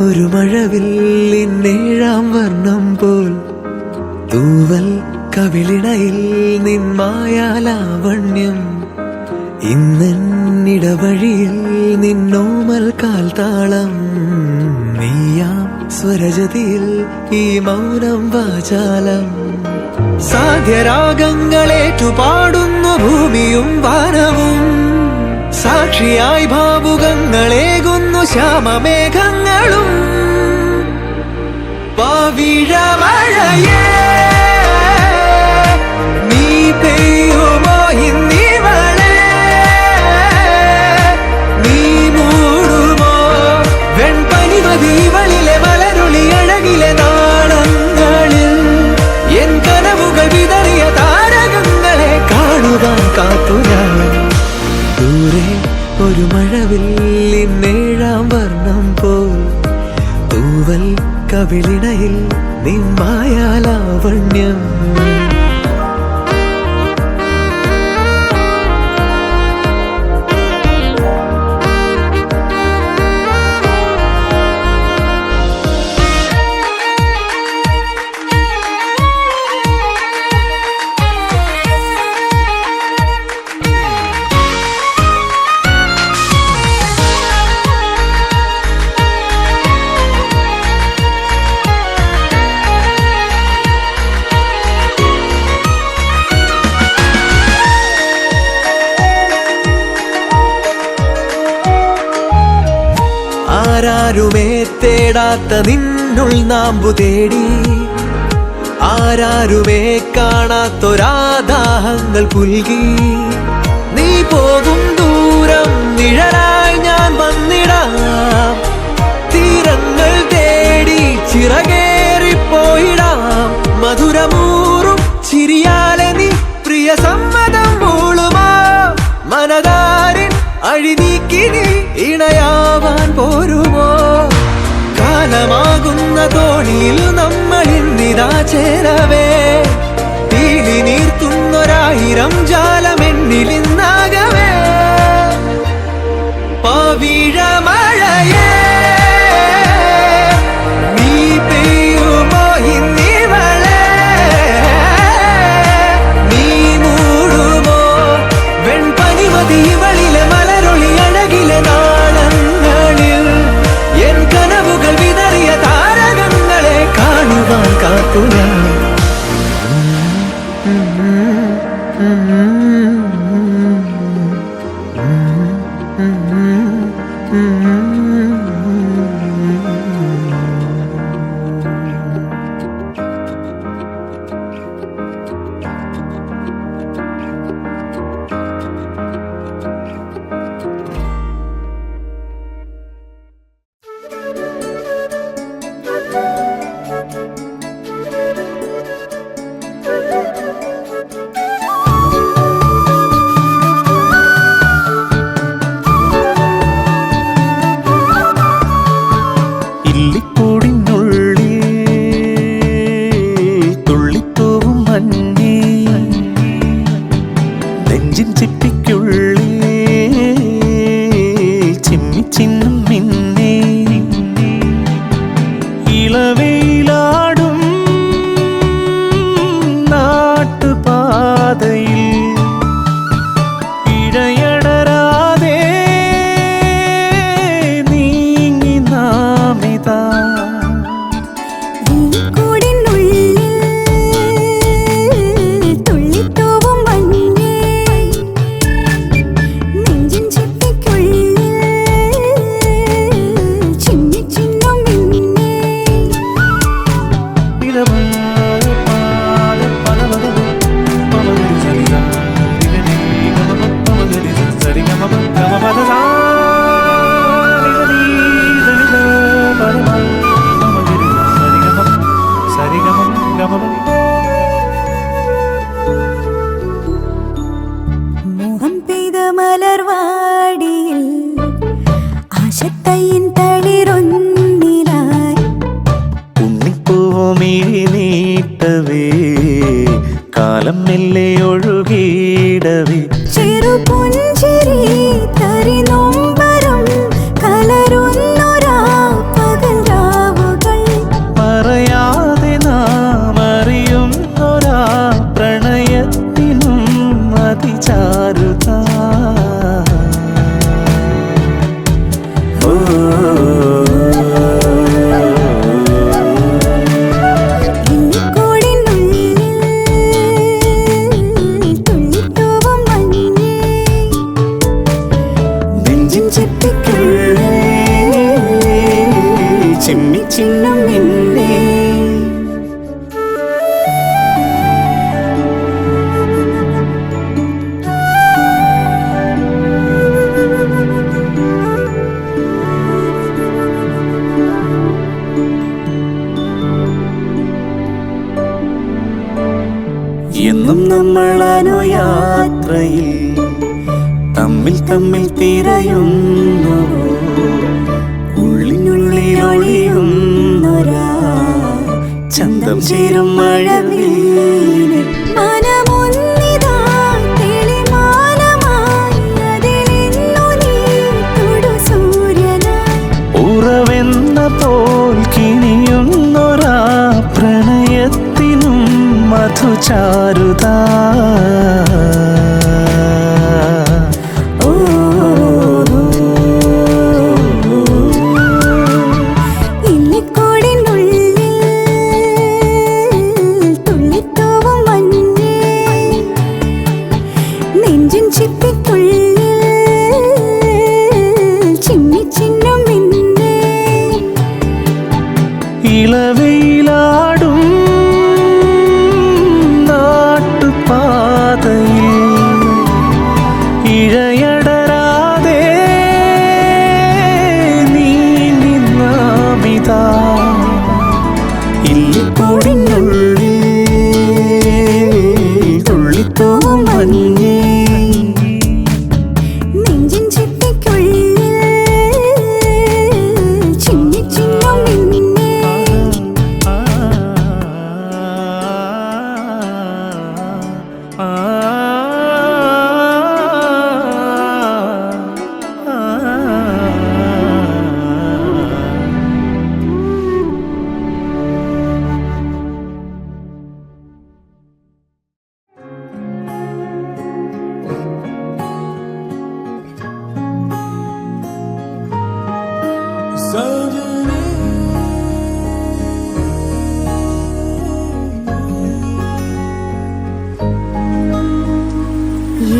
ഒരു മഴവില്ലിന്നേഴാം വർണ്ണം പോൽ തൂവൽ കവിളിണയിൽ നിന്മായാലാവണ്യം ഇന്നിടവഴിയിൽ നിന്നോമൽ കാൽത്താളം നീയാം സ്വരജതിയിൽ ഈ മൗനം വാചാലം സാധ്യരാഗങ്ങളേറ്റുപാടുന്നു ഭൂമിയും വാനവും സാക്ഷിയായി ഭാവുകങ്ങളേകുന്നു ശ്യാമമേഘങ്ങളും പവിഴമഴയേ നീ പെയ്യുമോ ഇന്നിവളെ നീ മൂടുമോ വെൺപനിമതിവളിലെ മലരുളി അഴകിലെ നാളങ്ങളിൽ എൻ കനവുകൾ വിതറിയ താരകങ്ങളെ കാണുവാൻ കാത്തു ഞാൻ ദൂരെ ഒരു മഴവില്ലിന്നേഴാം വർണ്ണം പോൽ തൂവൽ കവിളിണയിൽ നിന്മായാലാവണ്യം ആരാരുമേ തേടാത്ത നിന്നുൾ നാമ്പു തേടി ആരാരുമേ കാണാത്തൊരാദാഹങ്ങൾ പുൽകി നീ പോകും ദൂരം നിഴലായി ഞാൻ വന്നിടാം തീരങ്ങൾ തേടി ചിറകേറിപ്പോയിടാം മധുരമൂറും ചിരിയാലെ നീ പ്രിയ സമ്മതം മൂളുമാ മനതാരിൻ അഴിനീക്കി നീ ഇണയാവാൻ പോരുമോ കാലമാകുന്ന തോണിയിൽ നമ്മൾ ഇന്നിതാ ചേരവേ തീലി നീർത്തുന്നൊരായിരം ജാലമെന്നിലിന്നാകവേ പവിഴമഴയേ നീ പെയ്യുമോ ഇന്നിവളെ നീ മൂടുമോ വെൺപനിമതിവളിലെ മലരൊളി അഴകിലെ നാളങ്ങളിൽ എൻ കനവുകൾ വിതറിയ താരകങ്ങളെ കാണുവാൻ കാത്തു ഞാൻ കാലം മെല്ലെ ഒഴുകിയിടവേ ചെറുപുഞ്ചിരി തരി നൊമ്പരം കലരുന്നൊരാ പകൽ പ്രണയയാത്രയിൽ തമ്മിൽ തമ്മിൽ തിരയുന്നു ഉള്ളിനുള്ളിൽ ഒളിയുന്നൊരാ ചന്തം ചേരും മഴവിൽ മനമൊന്നിതാ തെളിമാനമായി അതിലിന്നു നീ തൊടു സൂര്യനായി ഉറവെന്ന പോൽ കിനിയുന്നൊരാ പ്രണയത്തിനും മധുചാരുത ഇളവയിലാടും നാട്ടുപാതയിൽ ഇഴയടരാതെ നീ നിന്നാമിതാ ഇല്ലിക്കോടിനുള്ളിൽ തുള്ളിത്തോവും മഞ്ഞേ നെഞ്ചിൻ ചിപ്പിക്കുള്ളിൽ ചിന്നി ചിന്നം മിന്നേ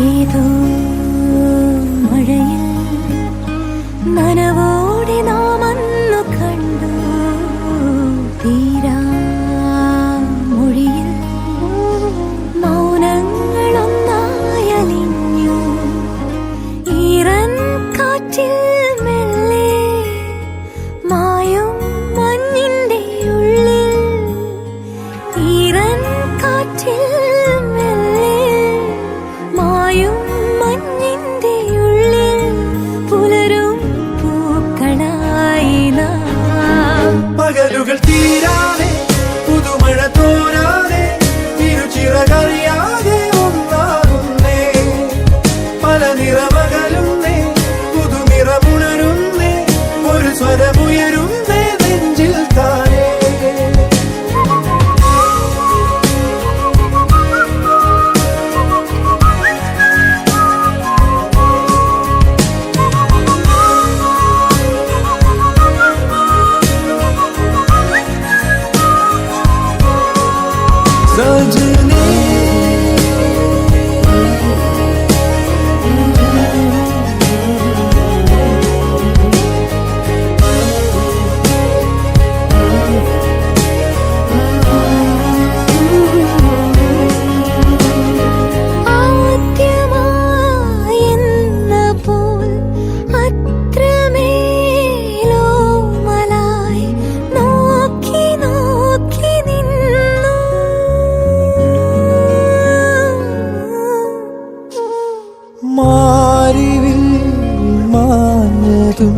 ഏതോ മഴയിൽ നനവോടെ നാം അന്നു കണ്ടു തീരാ മൊഴിയിൽ മൗനങ്ങളൊന്നായലിഞ്ഞു ഈറൻ കാറ്റിൽ മെല്ലെ മായും മഞ്ഞിന്റെ ഉള്ളിൽ ഈറൻ കാറ്റിൽ മെല്ലെ മായും മഞ്ഞിന്റെ ഉള്ളിൽ പുലരും പൂക്കളായി നാം പകലുകൾ തീരാതെ പുതുമഴ തോരാതെ തിരുച്ചിറകറിയാതെ ഒന്നാകുന്നേ പല നിറമകലുന്നേ പുതുനിറമുണരുന്നേ ഒരു സ്വരമുയരുന്നേ നെഞ്ചിൽ താനേ സജനേ ആദ്യമായെന്ന പോൽ അത്രമേലോ മലായി നോക്കി നോക്കി നിന്നു മാറിവിൽ മാഞ്ഞതും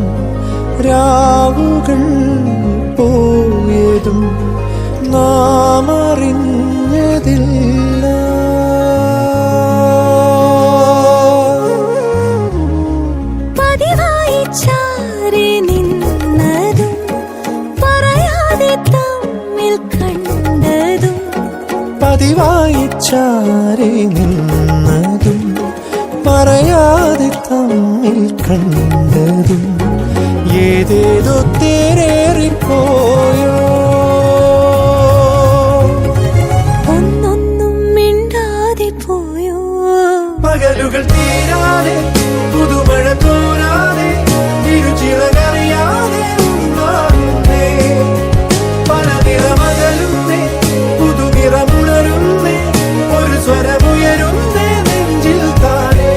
രാവുകൾ പോയതും നാം അറിഞ്ഞതില്ല പതിവായി ചാരി നിന്നതും പറയാതെ തമ്മിൽ കണ്ടതും പതിവായി ചാരി നിന്നതും പറയാതെ തമ്മിൽ കണ്ടതും ഏതേതോ തേരേറിപ്പോയോ ഒന്നൊന്നും മിണ്ടാതെ പോയോ പകലുകൾ തീരാതെ പുതുമഴ തോരാതെ തിരുച്ചിറകറിയാതെ ഒന്നാകുന്നേ പല നിറമകലുന്നേ പുതുനിറമുണരുന്നേ ഒരു സ്വരമുയരുന്നേ നെഞ്ചിൽ താനേ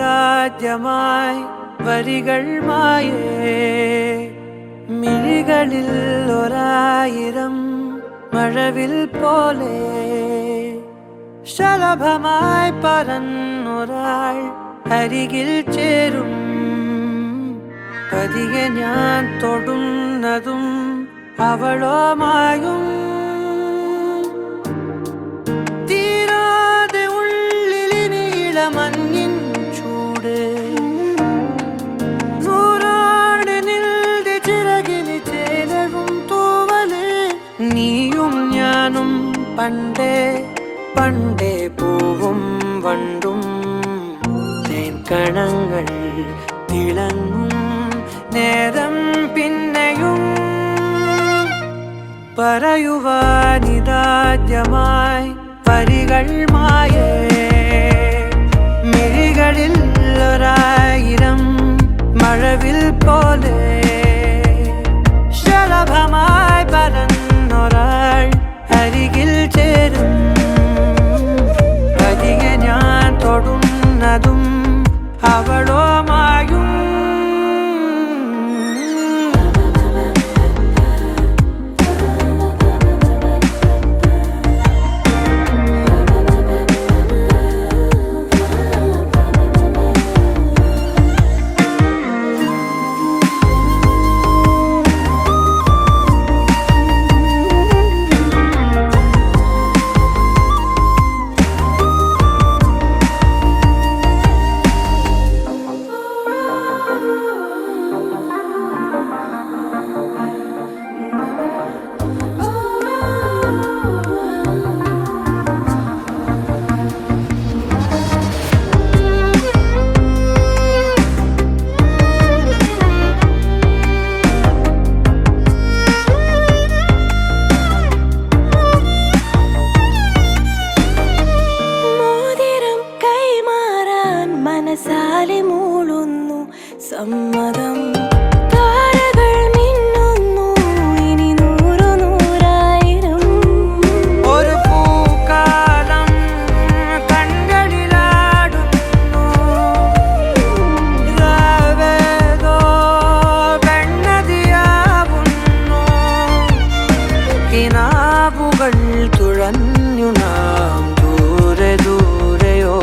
പറയുവാനിതാദ്യമായി വരികൾ മായേ മിഴികളിൽ ഒരായിരം മഴവിൽ പോലെ ശലഭമായി പറന്നൊരാൾ അരികിൽ ചേരും പതിയെ ഞാൻ തൊടുന്നതും അവളോ മായും തീരാതെ ഉള്ളിലിനീളമഞ്ഞിൻ ചൂട് നൂറാണ് നിൽടെ ചിറകിന് ചേലവും തൂവല് നീയും ഞാനും പണ്ടേ പണ്ടേ പൂവും വണ്ടും തേൻകണങ്ങൾ തിളങ്ങും നേരം പിന്നെയും പറയുവാനിതാദ്യമായി വരികൾ മായേ മിഴികളിൽ ഒരായിരം മഴവിൽ പോലെ ശലഭമായി പറന്നൊരാൾ അരികിൽ ചേരും പതിയെ ഞാൻ തൊടുന്നതും അവളോ മായും മനസാലെ മൂളുന്നു സമ്മതം താരകൾ മിന്നുന്നു ഇനി നൂറു നൂറായിരം ഒരു പൂക്കാലം കൺകളിലാടുന്നു രാവേതോ വെണ്ണതിയാവുന്നു കിനാവുകൾ തുഴഞ്ഞു നാം ദൂരെ ദൂരെയോ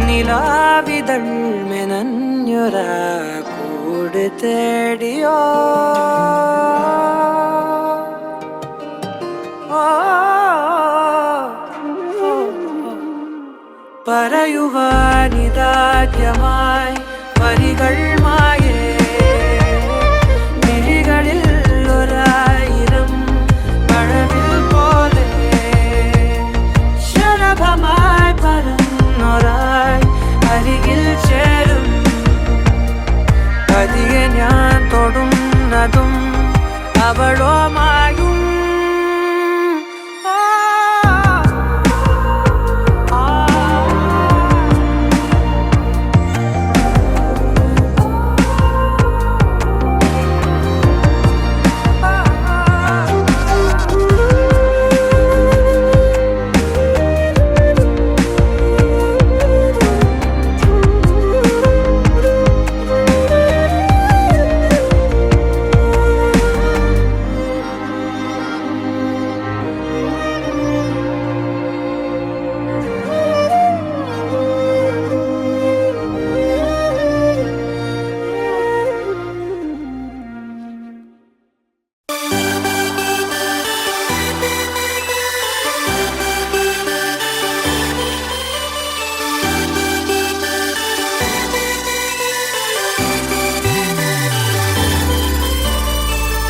നിലാവിതൾ മെനഞ്ഞൊരാ കൂട് തേടിയോ പറയുവാനിതാദ്യമായി വരികൾ മായേ മിഴികളിൽ ഒരായിരം മഴവിൽ പോലെ ശലഭമായി പറന്നൊരാൾ അരികിൽ ചേരും പതിയെ ഞാൻ തൊടുന്നതും അവളോ മായും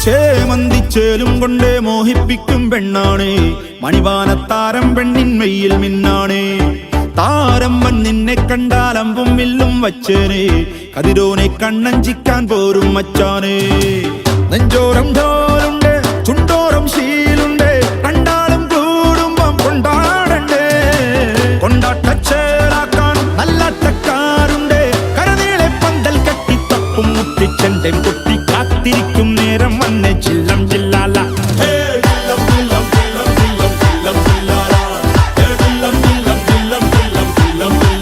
ചേമന്തിച്ചേലും കൊണ്ടേ മോഹിപ്പിക്കും പെണ്ണാണ് മണിവാനത്താരം പെണ്ണിൻ മെയ്യിൽ മിന്നാണ് താരം വൻ നിന്നെ കണ്ടാലമ്പും വില്ലും വച്ചേനെ കതിരോനെ കണ്ണഞ്ചിക്കാൻ പോരും മച്ചാനെ നെഞ്ചോരം ഢോലുണ്ട് ചുണ്ടോരം ശീലുണ്ട് കണ്ടാലും കൂടുമ്പം കൊണ്ടാടണ്ടേ കൊണ്ടാട്ടച്ചേലാക്കാൻ നല്ലാട്ടക്കാരുണ്ട് കരനീളെ പന്തൽ കെട്ടി തപ്പും മുട്ടിച്ചെണ്ടൻ കുട്ടി കാത്തിരിക്കും നേരം വന്നെ ചില്ലം ചില്ലാല ചില്ലം ചില്ലം ചില്ലം ചില്ലം ചില്ലം ചില്ലാല ചില്ലം ചില്ലം ചില്ലം ചില്ലം ചില്ലം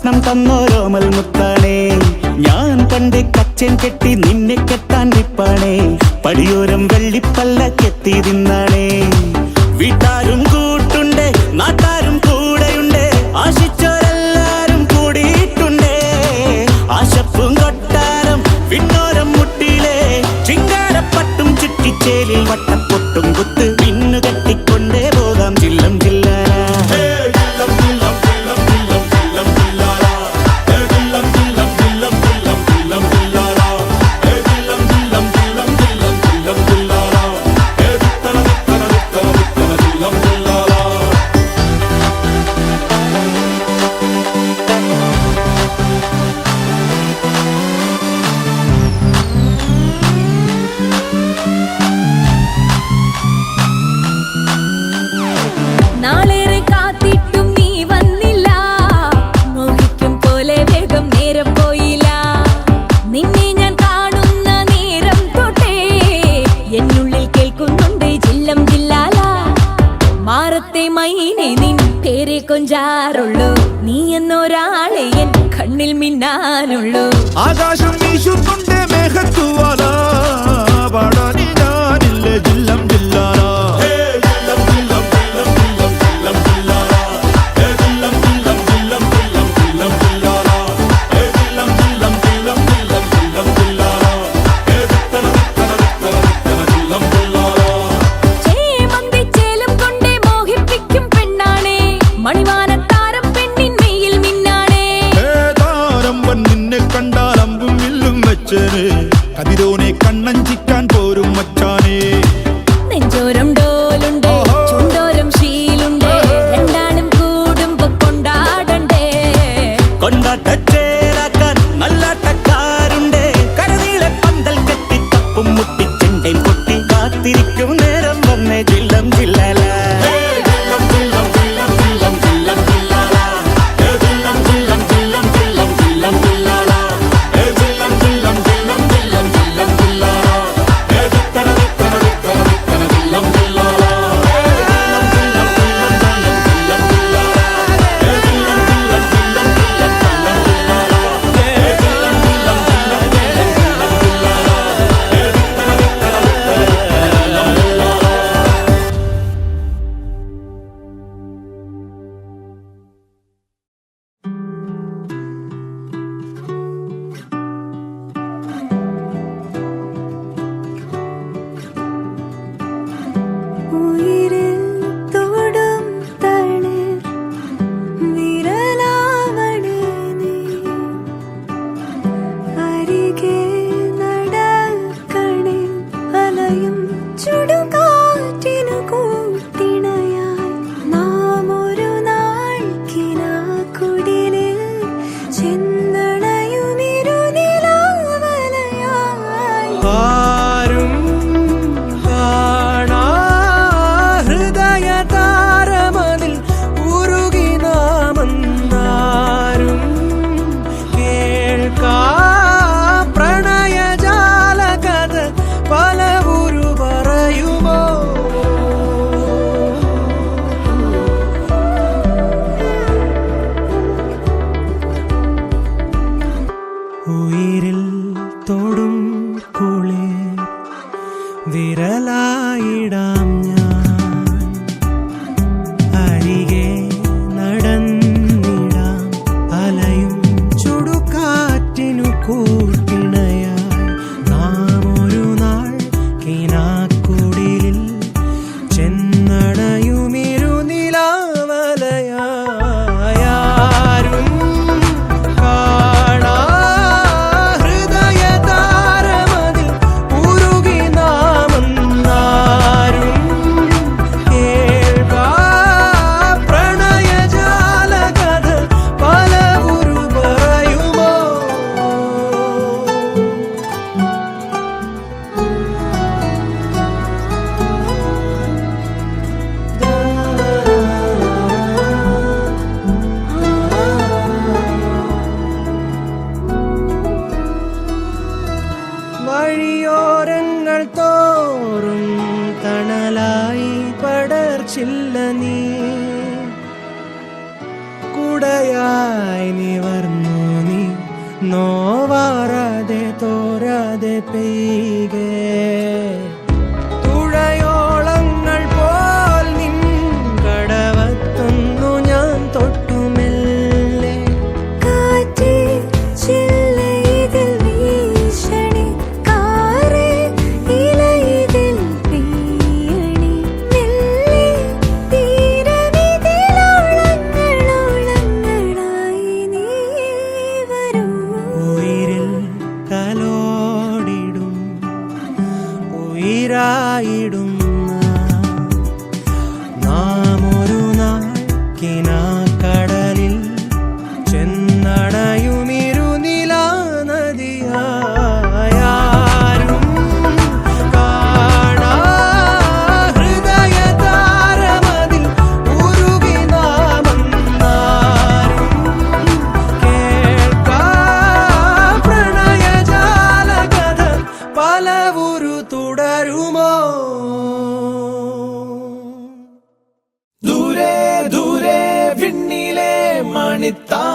സ്വപ്നം തന്നോരോമൽ മുത്താണേ ഞാൻ പണ്ട് കച്ചൻ കെട്ടി നിന്നെ കെട്ടാൻ നിപ്പാണേ പടിയോരം വെള്ളിപ്പല്ലക്കെത്തി തിന്നാണേ വീട്ടാരും കൂട്ടുണ്ട് നാട്ടാരും കൂടെയുണ്ട് ആശിച്ചോരെല്ലാരും കൂടിയിട്ടുണ്ടേ ആശപ്പും കൊട്ടാരം വിണ്ണോരം മുട്ടിയിലെ ചിങ്കാരപ്പട്ടും ചുറ്റിച്ചേലിൽ വട്ടപ്പൊട്ടും കുത്ത് പിന്നു കെട്ടിക്കൊണ്ടേ പോകാം ചില്ലം ചില്ലാര നാളേറെ കാത്തിട്ടും നീ വന്നില്ല മോഹിക്കും പോലെ വേഗം നേരം പോയില്ല നിന്നെ ഞാൻ കാണുന്ന നേരം തൊട്ടേ എന്നുള്ളിൽ കേൾക്കുന്നുണ്ട് ജില്ലം ജില്ലാല മാറത്തെ മൈനെ നിൻ പേരെ കൊഞ്ചാറുള്ളൂ നീ എന്നൊരാളെ എൻ കണ്ണിൽ മിന്നാനുള്ളൂ ആകാശം വീശുന്നുണ്ട് മേഘത്തുവാല പാടാനി ഞാനില്ല ജില്ലം ജില്ലാല ചേമന്തിച്ചേലം കൊണ്ടേ മോഹിപ്പിക്കും പെണ്ണാണേ മണിവാനത്താരം പെണ്ണിൻ മെയ്യിൽ മിന്നാണേ താരം വൻ നിന്നെ കണ്ടാൽ അമ്പും വില്ലും വെച്ചേനെ കതിരോനെ കണ്ണഞ്ചിക്കാൻ പോരും മച്ചാനേ നെഞ്ചോരം ഡോലുണ്ട് ചുണ്ടോരം ശീലുണ്ട് രണ്ടാളും കൂടുമ്പോ കൊണ്ടാടണ്ടേ കൊണ്ടാട്ടച്ചേരാക്കാൻ നല്ലാട്ടക്കാരുണ്ട് കരനീളെ പന്തൽ കെട്ടി തപ്പും മുട്ടിച്ചെണ്ടേ പൊട്ടി കാത്തിരിക്കും നേരം വന്നേ ജില്ലം ജില്ലാല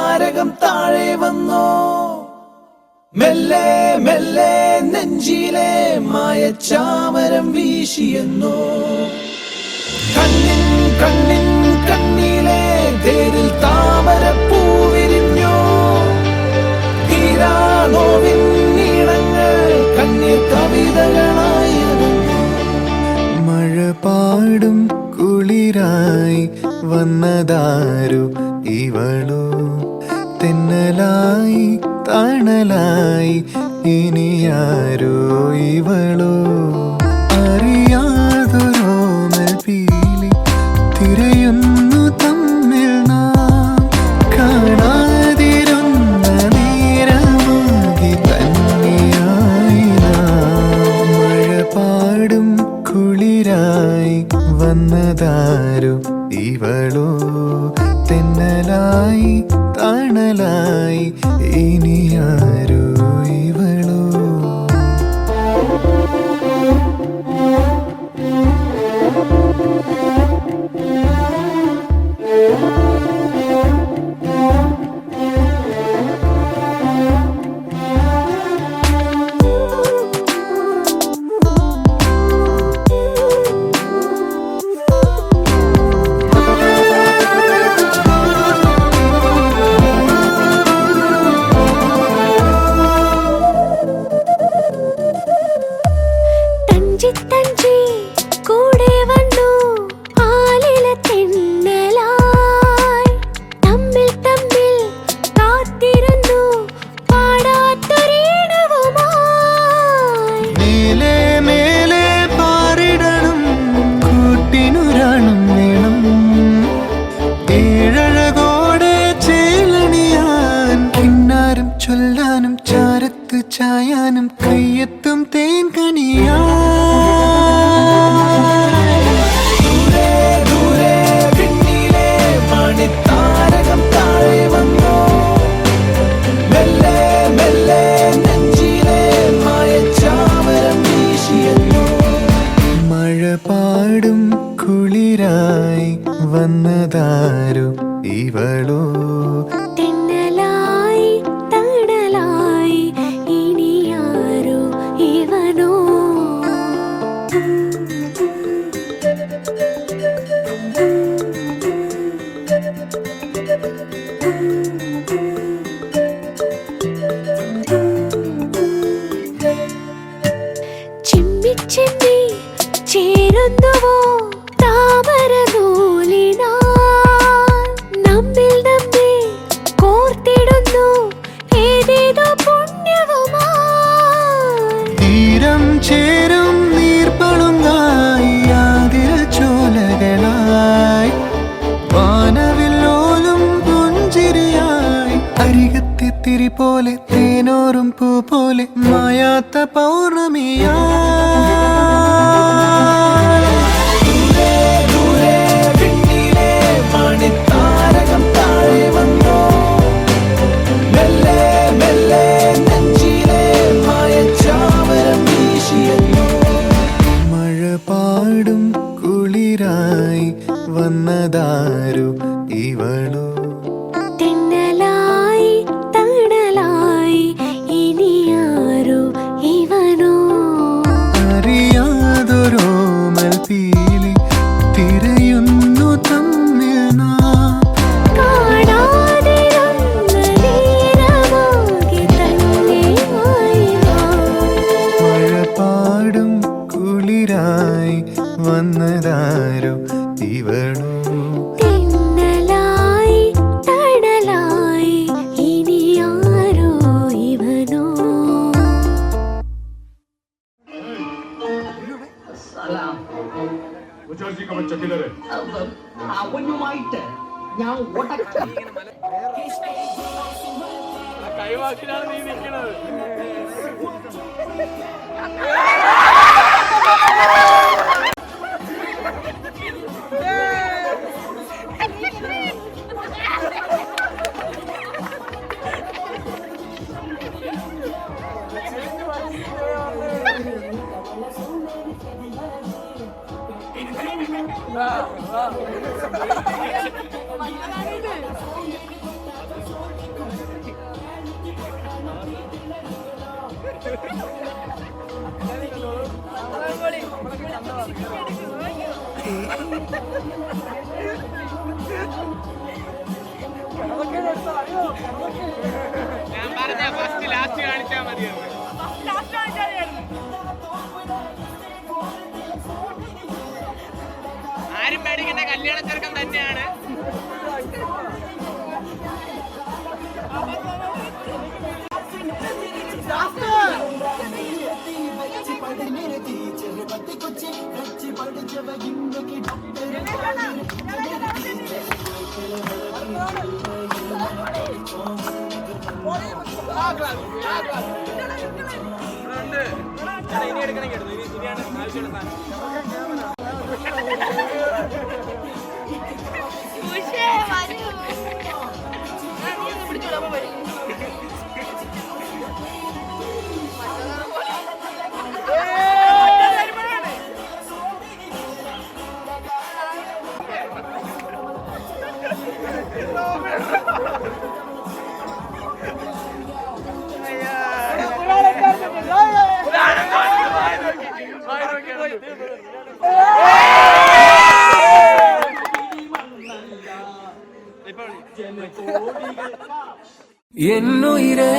താരകം താഴെ വന്നോ മെല്ലെ മെല്ലെ നെഞ്ചിലെ മായച്ചാമരം വീശിയെന്നോ കണ്ണിൻ കണ്ണിൻ കണ്ണിലെ തേരിൽ താമരപ്പൂ വിരിഞ്ഞോ തീരാനോവിൻ നീളങ്ങൾ കണ്ണീർ കവിതകളായി മഴ പാടും കുളിരായി വന്നതാരു ഇവളോ തെന്നലായി തണലായി ഇനിയാരോ ഇവളോ അറിയാതൊരോമൽ പീലി തിരയുന്നു തമ്മിൽ നാം കാണാതിരുന്ന നേരമാകി തന്നെയായി നാം മഴ പാടും കുളിരായി വന്നതാരു ഇവളോ തെന്നലായി തണലായി ഇനിയാരോ ഇവളോ തഞ്ചി കൂടെ വന്നു ആലില തെന്നലായി തമ്മിൽ തമ്മിൽ കാത്തിരുന്നു പാടാത്തൊരീണവുമായി മേലെ മേലെ പാറിടണം കൂട്ടിനുരാണം വേണം ഏഴഴകോടെ ചേലണിയാൻ കിന്നാരം ചൊല്ലാനും ചാരത്ത് ചായാനും കയ്യെത്തും തേൻ കണിയാ താരകം താഴെ വന്നോ മെല്ലെ മെല്ലെ നെഞ്ചിലെ മായച്ചാമരം വീശിയെന്നോ മഴ പാടും കുളിരായി വന്നതാരു ഇവളോ തെന്നലായി തണലായി ഇനിയാരോ ഇവനോ ചിമ്മി ചിമ്മി ചേരുന്നുവോ താമര നൂലിനാ നമ്മിൽ നമ്മെ കോർത്തിടുന്നു ഏതേതോ പുണ്യവുമായി തീരം ചേരും നീർപ്പളുങ്ങായി ആതിര ചോലകളായി വാനവില്ലോലും പുഞ്ചിരിയായി അരികത്തെ തിരി പോലെ തേനോറും പൂ പോലെ മായാത്ത പൗർണമിയാ താരകം താഴെ വന്നോ മെല്ലെ മെല്ലെ നെഞ്ചിലെ മായച്ചാമരം വീശിയെന്നോ മഴ പാടും കുളിരായി വന്നതാരു ഇവളോ തെന്നലായി തണലായി ഇനിയാരോ ഇവനോ അറിയാതൊരോമൽ പീലി തിരയുന്നു തമ്മിൽ നാം കാണാതിരുന്ന നേരമാകി തന്നെയായി നാം മഴ പാടും കുളിരായി വന്നതാരോ ഇവളോ തെന്നലായി തണലായി ഇനിയാരോ ഇവനോ സലാം ഉജാസി का बच्चा किधर है അവനുമായിട്ട് ഞാൻ ഉടക്ക കൈവാക്കിനാണ് നീ നിൽക്കുന്നത്. ഞാൻ പറഞ്ഞ ഫസ്റ്റ് ലാസ്റ്റ് കാണിച്ചാൽ മതിയെന്ന്. ആരും പേടിക്കേണ്ട, കല്യാണ ചെറുക്കം തന്നെയാണ്. ഇനി എടുക്കണമെങ്കിൽ എടുത്തു. ഇനിയാണ് ആവശ്യമുള്ള என்னுயிரே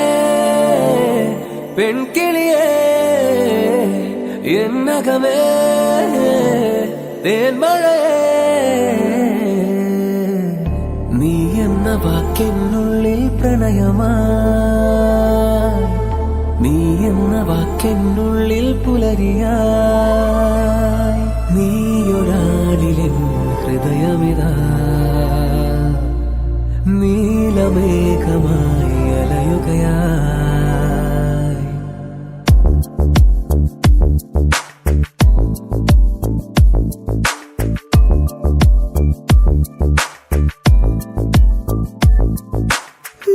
பெண் கிளியே என்னகமே தேன்மழையே നീ എന്ന വാക്കെന്നുള്ളിൽ പ്രണയമായി, നീ എന്ന വാക്കെന്നുള്ളിൽ പുലരിയായി, നീയൊരാളിലെൻ ഹൃദയമിതാ നീലമേഘമായി അലയുകയായി.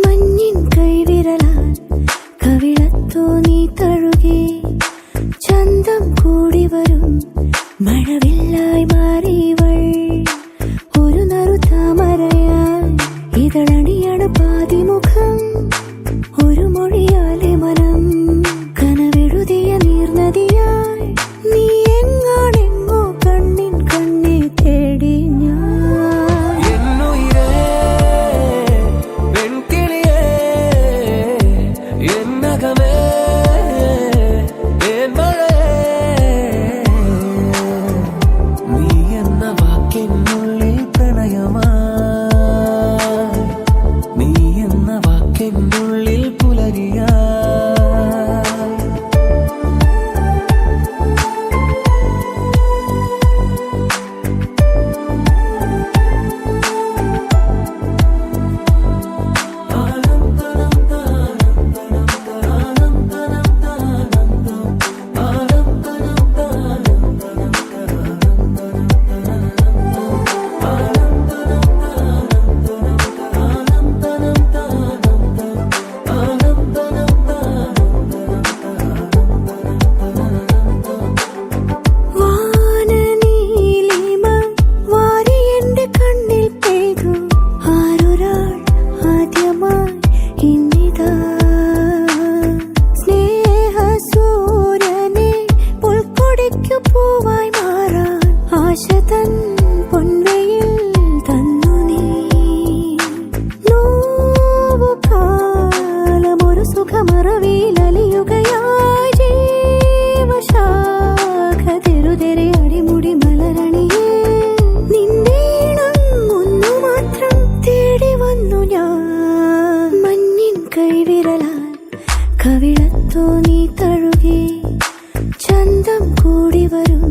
മഞ്ഞിൻ കൈവിരലാൽ കവിളത്തോ നീ തഴുകി, ചന്തം കൂടി വരും മഴവില്ലായി മാറിയവൾ ഒരു നറുതാമരയായി, ഇതളണിയാണ് പാതിമുഖം ഒരു മൊഴിയാലെ മനം കനവെഴുതിയ നീർനദിയായി, നീ എങ്ങാണെങ്ങോ കണ്ണിൻ കണ്ണെ തേടി ഞാൻ. என்னுயிரே பெண் கிளியே என்னகமே தேன்மழையே നീ എന്ന വാക്കെന്നുള്ളിൽ പ്രണയമായി, നീ എന്ന വാക്കെന്നുള്ളിൽ പുലരിയായി. വാനനീലിമ വാരി എന്റെ കണ്ണിൽ പെയ്തു, ആരൊരാൾ ആദ്യമായി ഇന്നിതാ സ്നേഹസൂര്യനെ പുൽക്കൊടിക്കു പൂവായി മാറാൻ ആശതൻ പൊൻവെയിൽ തന്നു നീ. നോവുകാലമൊരു സുഖമറവിയിലലിയുകയായി ജീവശാഖ തെരുതെരെ അടിമുടി മലരണിയേ, നിന്നീണം ഒന്നു മാത്രം തേടി വന്നു ഞാൻ. മഞ്ഞിൻ കൈവിരലാൽ കവിളത്തോ നീ തഴുകി, ചന്തം കൂടി വരും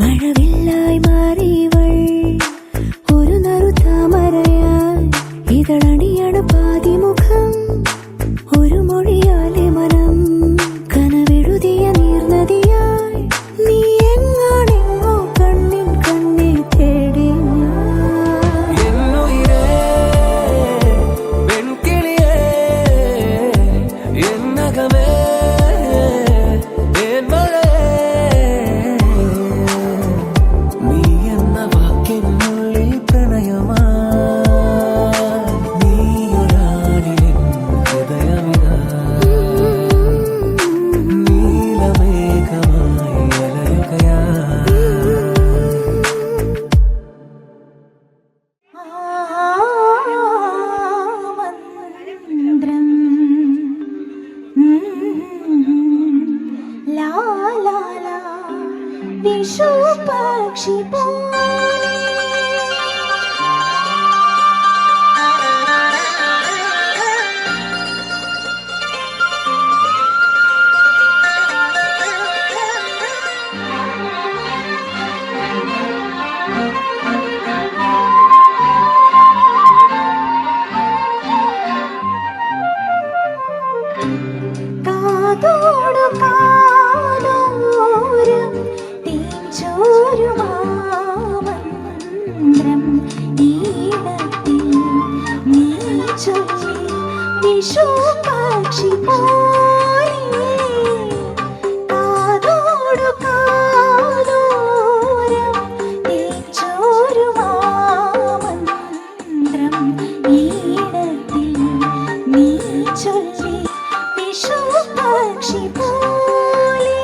മഴവില്ലായി മാറിയവൾ ഒരു നറുതാമരയായി, ഇതളണിയാണ് പാതിമുഖം ഒരു മൊഴിയാലെ മനം കനവെഴുതിയ നീർനദിയായി, നീ എങ്ങാണെങ്ങോ കണ്ണിൻ കണ്ണെ തേടി ഞാൻ. என்னுயிரே பெண் கிளியே என்னகமே വിഷു പക്ഷി പോലെ കാതോടു കാതോരം തേഞ്ചോരുമാമന്ത്രം ഈണത്തിൽ നീ ചൊല്ലി വിഷു പക്ഷി പോലെ കാതോടു കാതോരം തേഞ്ചോരുമാമന്ത്രം ഈണത്തിൽ നീ ചൊല്ലി വിഷു പക്ഷി പോലെ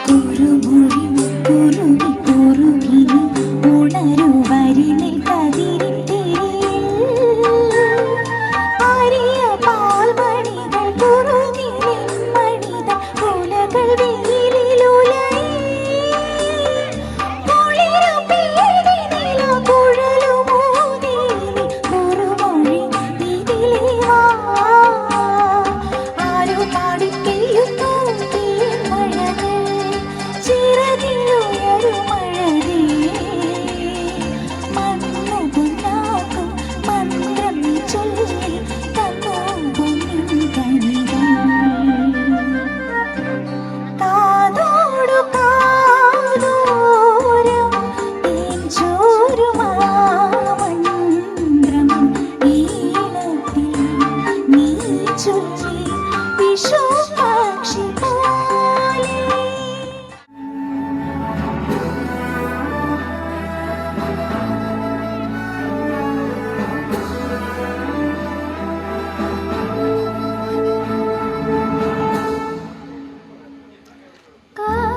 കുറുമൊഴി കുറുകി കുറുകിനി ഉണരുവരിനിൽ കതിരിൽ പാൽമണികൾ കുറുകിനിമ്മണിത ഉലകൾ വെയിലിലുലയി കുളിരു പേടി നില കുഴലുമൂതിനി കുറുമൊഴി ഇതിലേ വാ ആരോ പാടിക്കെയ്യുന്നു മഴകൾ ചിറകിലുയരുമഴകേ മണ്ണു പൊന്നാക്കും മന്ത്രം ചൊല്ലി തന്നു പൊന്നിൻ കനികൾ കാതോടു കാതോരം തേഞ്ചോരുമാമന്ത്രം ഈണത്തിൽ നീ ചൊല്ലി വിഷു പക്ഷി പോലെ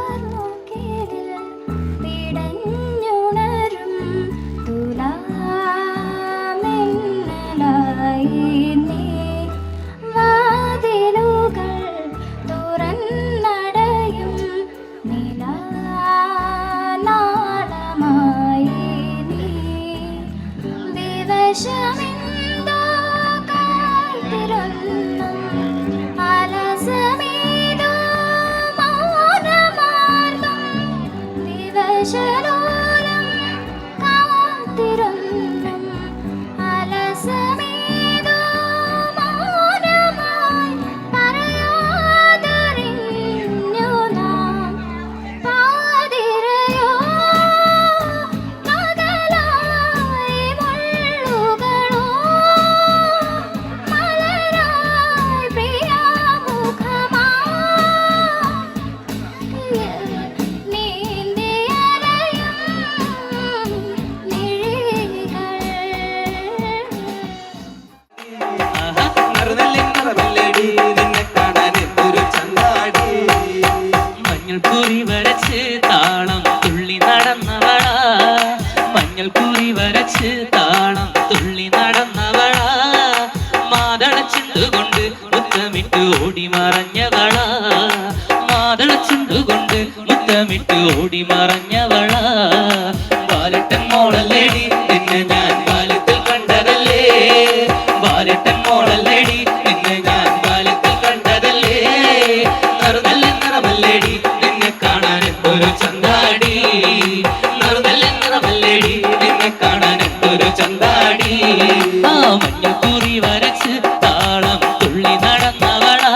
കാർമുകിലിൽ പിടഞ്ഞുണരും തുലാമിന്നലായി നീ വാതിലുകൾ തുറന്നടയും നിലാനാളമായി നീ വിവശമെന്തോ കാത്തിരുന്നു അലസമേതോ മൗനമാർദ്ദം വിവശലോലം കാത്തിരുന്നും അലസമേതോ മൗനമായി പറയാതറിഞ്ഞു നാം പാതിരയോ പകലായി മുള്ളുകളോ മലരായി പ്രിയമുഖമായി നീന്തിയലയും മിഴികൾ മഞ്ഞൾ കുറി വരച്ച് താളം തുള്ളി നടന്നവളാ മഞ്ഞൾ കുറി വരച്ച് താളം തുള്ളി നടന്നവളാ മാതളച്ചുണ്ടുകൊണ്ട് മുത്തമിട്ട് ഓടി മറഞ്ഞവളാ മാതളച്ചുണ്ടുകൊണ്ട് മുത്തമിട്ട് ഓടി മറഞ്ഞവളാ ബാലട്ടൻ മോളല്ലേടി നിന്നെ ഞാൻ ബാല്യത്തിൽ കണ്ടതല്ലേ ബാലട്ടൻ മോളല്ലേടി നിന്നെ ഞാൻ ബാല്യത്തിൽ കണ്ടതല്ലേ നറുനല്ല നിറമല്ലേടി നിന്നെ കാണാൻ എന്തൊരു ചന്താടി നറുനല്ല നിറമല്ലേടി നിന്നെ കാണാൻ എന്തൊരു ചന്താടി ആ മഞ്ഞൾ കുറി വരച്ച് താളം തുള്ളി നടന്നവളാ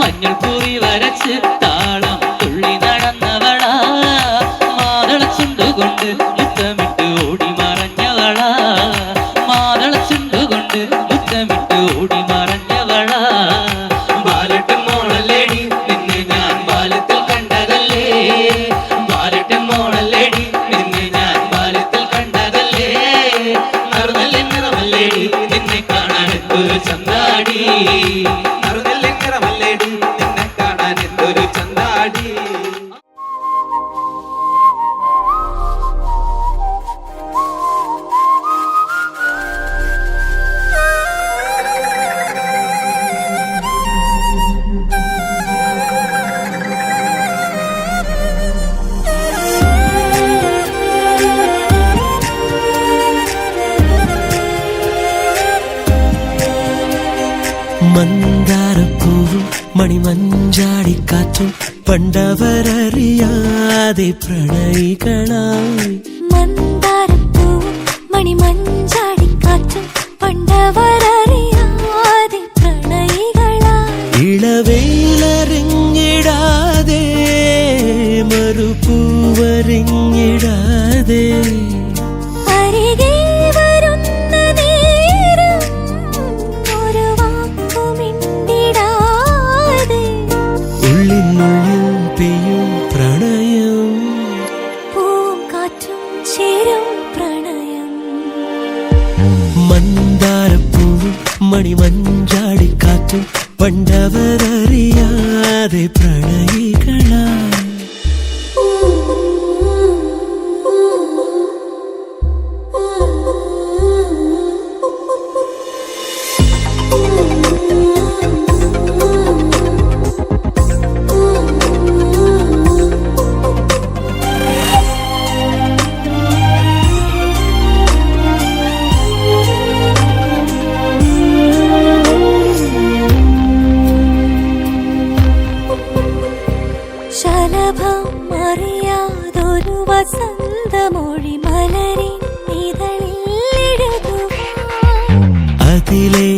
മഞ്ഞൾ കുറി വരച്ച് താളം തുള്ളി നടന്നവളാ മാതളച്ചുണ്ടുകൊണ്ട് മുത്തമിട്ട് ഓടി മറഞ്ഞവളാ മാതളച്ചുണ്ടുകൊണ്ട് മുത്തമിട്ട് ഓടി മറഞ്ഞവളാ ബാലട്ടൻ മോളല്ലേടി നിന്നെ ഞാൻ ബാല്യത്തിൽ കണ്ടതല്ലേ ബാലട്ടൻ മോളല്ലേടി നിന്നെ ഞാൻ ബാല്യത്തിൽ കണ്ടതല്ലേ നറുനല്ല നിറമല്ലേടി നിന്നെ കാണാൻ എന്തൊരു ചന്താടി നറുനല്ല നിറമല്ലേടി നിന്നെ കാണാൻ മന്ദാരപ്പൂവും മണിമഞ്ചാടിക്കാറ്റും പണ്ടവരറിയാതെ പ്രണയികളായി. മന്ദാരപ്പൂവും മണിമഞ്ചാടിക്കാറ്റും പണ്ടവരറിയാതെ പ്രണയികളായി. ഇളവേലറിഞ്ഞിടാതെ മറുപൂവറിഞ്ഞിടാതെ അരികെ വരുന്ന നേരം ഒരു വാക്കുമിണ്ടിടാതെ ഉള്ളിനുള്ളിൽ പെയ്യും പ്രണയം. പൂവും കാറ്റും ചേരും പ്രണയം. മന്ദാരപ്പൂവും മണിമഞ്ചാടിക്കാറ്റും പണ്ടവരറിയാതെ പ്രണയികളായി. ശലഭം അറിയാതൊരു വസന്തമൊഴി മലരിൻ ഇതളിൽ എഴുതുവാൻ. അതിലെ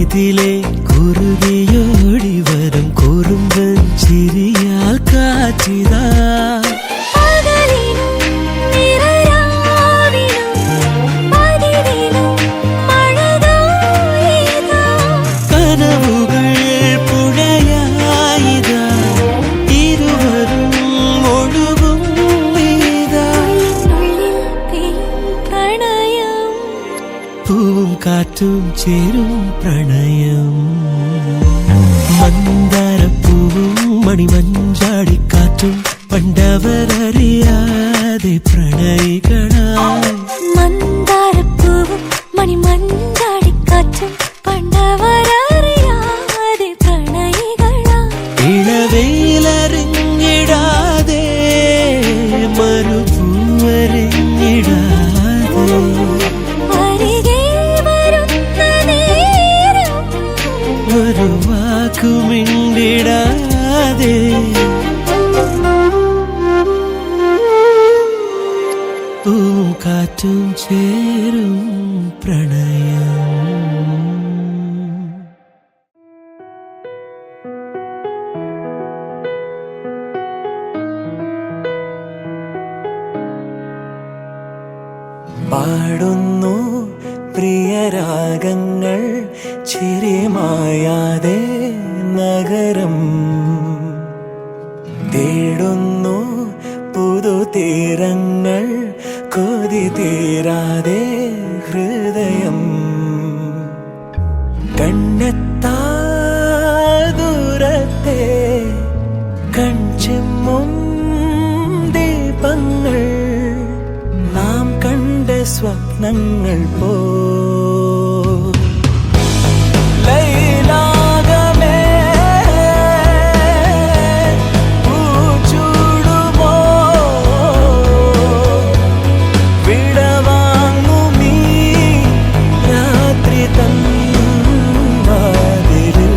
ഇതിലെ കുറുകിയോടി വരും കുറുമ്പൻ ചിരിയാൽ കാറ്റിതാ. പകലിനും നിറരാവിനും പതിവിലും മഴകായിതാ. കനവുകൾ പുഴയായിതാ ഇരുവരും ഒഴുകും നീതാ. ഉള്ളിൽ പെയ്യും പ്രണയം. പൂവും കാറ്റും ചേരും പ്രണയം. മന്ദാരപ്പൂവും മണിമഞ്ചാടിക്കാറ്റും പണ്ടവരറിയാതെ പ്രണയികളായി. മന്ദാരപ്പൂവും മണിമഞ്ചാടിക്കാറ്റും പണ്ടവരറിയാതെ പ്രണയികളായി. ഇളവേലറിഞ്ഞിടാതെ മറുപൂവറിഞ്ഞിടാതെ അരികെ വരുന്ന നേരം ഒരു വാക്കുമിണ്ടിടാതെ പൂവും കാറ്റും ചേരും പ്രണയം. പാടുന്നു പ്രിയരാഗങ്ങൾ ചിരിമായാതെ നഗരം തേടുന്നു പുതുതീരങ്ങൾ കൊതി തീരാതെ ഹൃദയം കണ്ണെത്താ ദൂരത്തെ കൺചിമ്മും ദീപങ്ങൾ നാം കണ്ട സ്വപ്നങ്ങൾ പോ ലൈലാകമേ പൂച്ചൂടുമോ വിടവാങ്ങുമീ രാത്രി തൻ വാതിലിൽ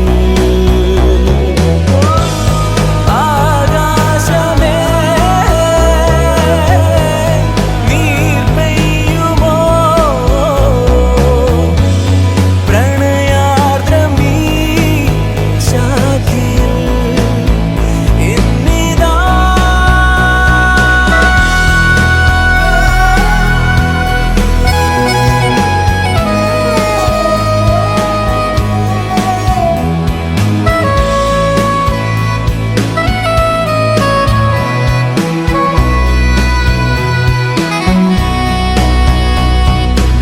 ആകാശമേ നീർ പെയ്യുമോ പ്രണയാർദ്രമീ ശാഖിയിൽ ഇന്നിതാ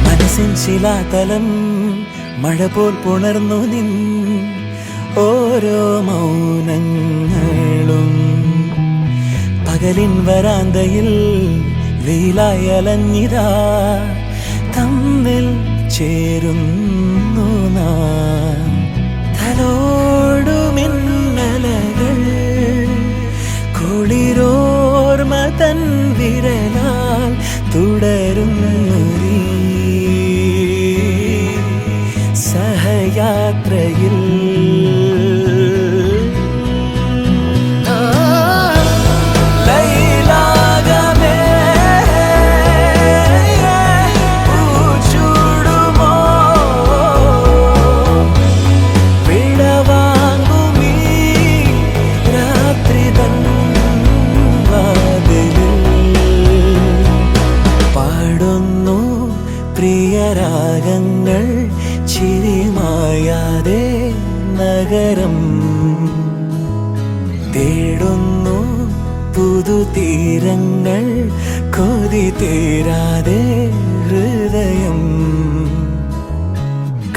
മനസ്സിൻ ശിലാതലം മഴ പോൽ പുണർന്നു നിൻ ഓരോ മൗനങ്ങളും പകലിൻ വരാന്തയിൽ വെയിലായി അലഞ്ഞിതാ തമ്മിൽ ചേരുന്നു നാം തലോടുമിന്നലകൾ കുളിരോർമ തൻ വിരലാൽ തുടരുന്നു സഹയാത്രയിൽ രാഗങ്ങൾ ചിരിമായാതെ നഗരം തേടുന്നു പുതുതീരങ്ങൾ കൊതി തീരാതെ ഹൃദയം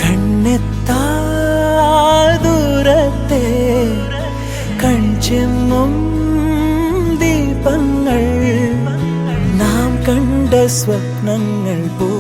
കണ്ണെത്താ ദൂരത്തെ കൺചെമ്മും ദീപങ്ങൾ നാം കണ്ട സ്വപ്നങ്ങൾ പോ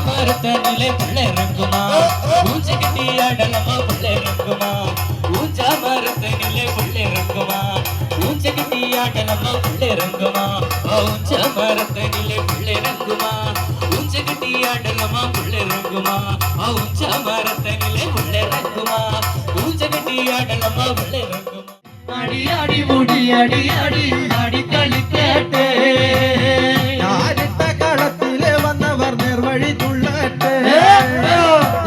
മരത്തനിലെ പുള്ളിറങ്ങുമാ ഊഞ്ച കിട്ടിയാടലമ്മ പുള്ളിറങ്ങുമാ ഊഞ്ച മരത്തനിലെ പുള്ളിറങ്ങുമാ ഊഞ്ച കിട്ടിയാടലമ്മ പുള്ളിറങ്ങുമാ ഊഞ്ച മരത്തനിലെ പുള്ളിറങ്ങുമാ ഊഞ്ച കിട്ടിയാടലമ്മ പുള്ളിറങ്ങുമാ ഊഞ്ച മരത്തനിലെ പുള്ളിറങ്ങുമാ ഊഞ്ച കിട്ടിയാടലമ്മ പുള്ളിറങ്ങുമാ അടി അടി മുടി അടി അടി അടി കളിക്കട്ടെ ഞാനിട്ട കളത്തില് വന്നവർ നിർവഴി തുള്ളട്ടെ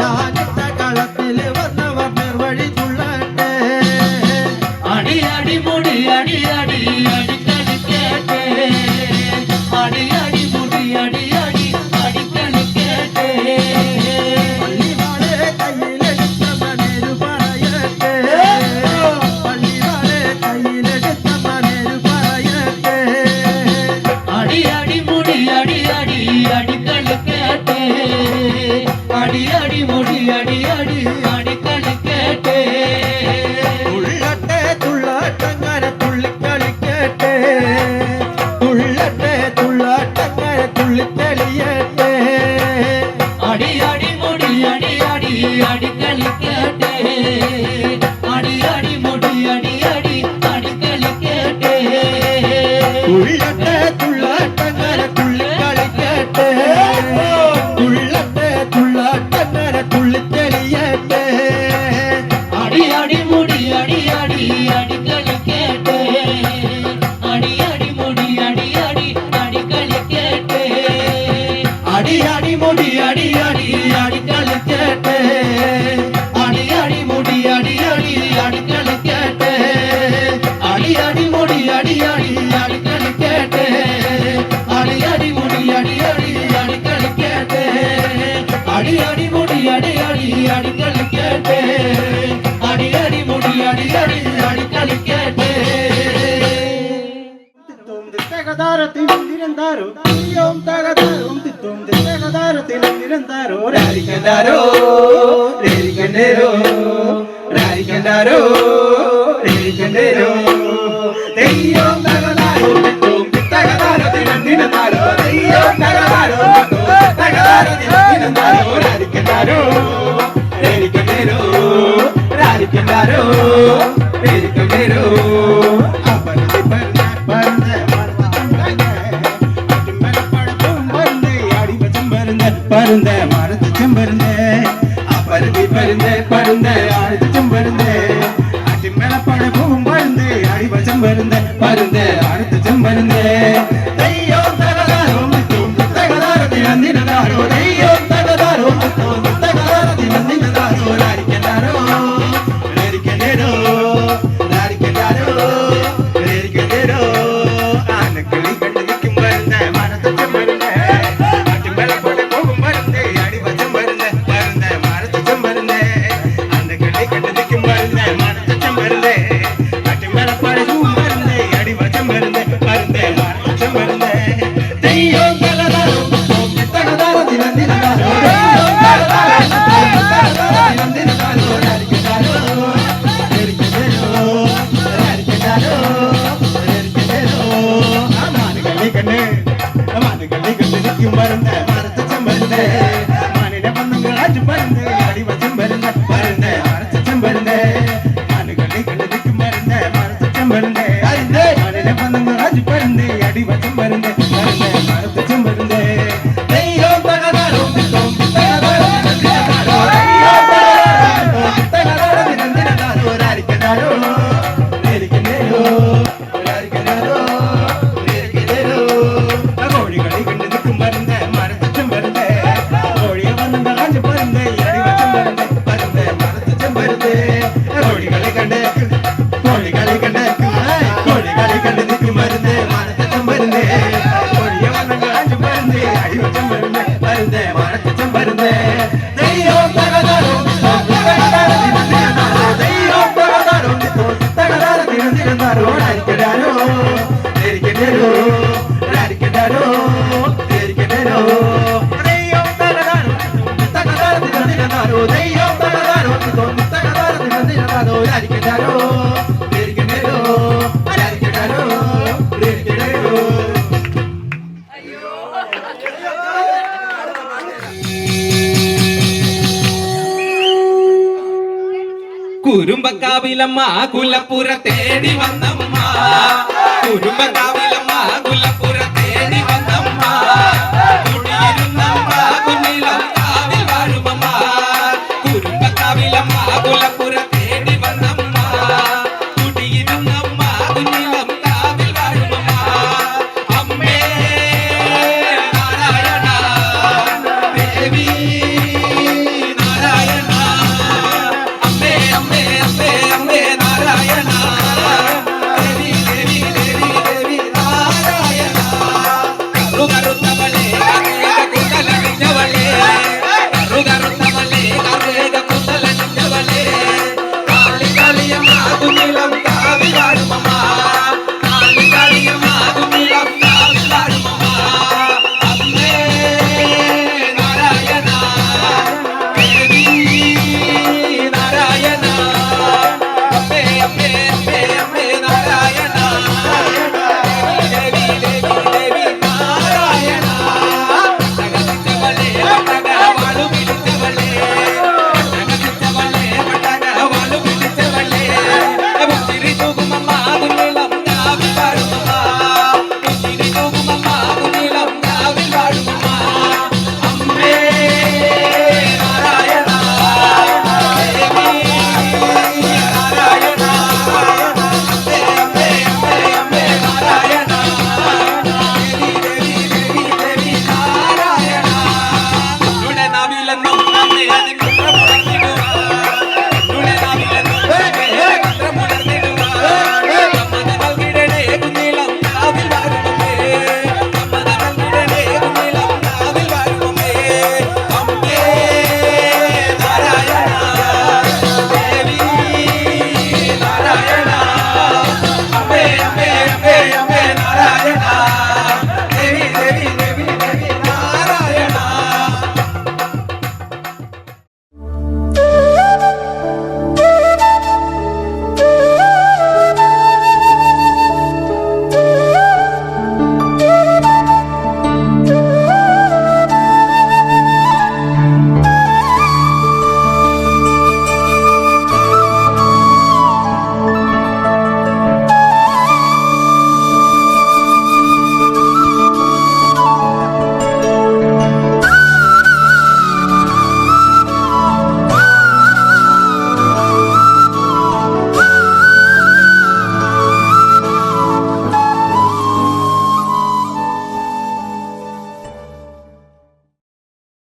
ഞാനിട്ട കളത്തില് വന്നവർ നിർവഴി തുള്ളട്ടെ അടി അടി മുടി അടി അടി അടി കളിക്കട്ടെ അടി അടി മുടി അടി അടി അടി കളിക്കട്ടെ പള്ളിവാളെ കയ്യിലെടുത്ത മനേരു പറയട്ടെ പള്ളിവാളെ കയ്യിലെടുത്ത മനേരു പറയട്ടെ അടി അടി മുടി അടി അടി അടി കളിക്കട്ടെ അടി അടി മുടി അടി അടി അടി കളിക്കട്ടെ തുള്ളട്ടെ തുള്ളാട്ടങ്ങനെ തുള്ളിക്കളിക്കട്ടെ തുള്ളട്ടെ തുള്ളാട്ടങ്ങനെ തുള്ളിക്കളിയട്ടെ അടി അടി മുടി അടി അടി അടി കളിക്കട്ടെ അടി അടി മുടി അടി അടി അടി കളിക്കട്ടെ തുള്ളട്ടെ തുള്ളാട്ടങ്ങനെ തുള്ളിക്കളിക്കട്ടെ തുള്ളട്ടെ തുള്ളാട്ടങ്ങനെ തുള്ളിക്കളിയട്ടെ അടി അടി മുടി അടി അടി അടി കളിക്കട്ടെ അടി അടി മുടി അടി അടി അടി കളിക്കട്ടെ അടി അടി മുടി അടി അടി അടി കളിക്കട്ടെ അടി അടി മുടി അടി അടി അടി കളിക്കട്ടെ അടി അടി മുടി അടി അടി അടി കളിക്കട്ടെ അടി അടി മുടി അടി അടി അടി കളിക്കട്ടെ അടി അടി മുടി അടി അടി അടി കളിക്കട്ടെ അടി അടി മുടി അടി അടി അടി കളിക്കട്ടെ பருந்த மரத்து செம்பருந்தே அப்பருந்தி பருந்தே பருந்தே ஆழ்த்து செம்பருந்தே அட்டி மேல பட பூவும் பருந்தே அடிவ செம்பருந்தே பருந்தே அடுத்து செம்பருந்தே தையோ தகதாரோ முத்தும் தகதாரோ தினந்தினதாரோ தையோ தகதாரோ முத்தும் தகதாரோ தினந்தினதாரோ ராரிக்கெண்டாரோ ரேரிக்கெண்டேரோ ராரிக்கெண்டாரோ ரேரிக்கெண்டேரோ ஆனக்கிளி கண்டு நிற்கும் பருந்தே மரத்து செம்பருந்தே அட்டி மேல பட பூவும் பருந்தே அடிவ செம்பருந்தே பருந்தே மரத்து செம்பருந்தே കുരുമ്പക്കാവിലമ്മ കുലപ്പുര തേടി വന്നമ്മ കുരുമ്പക്കാവിൽ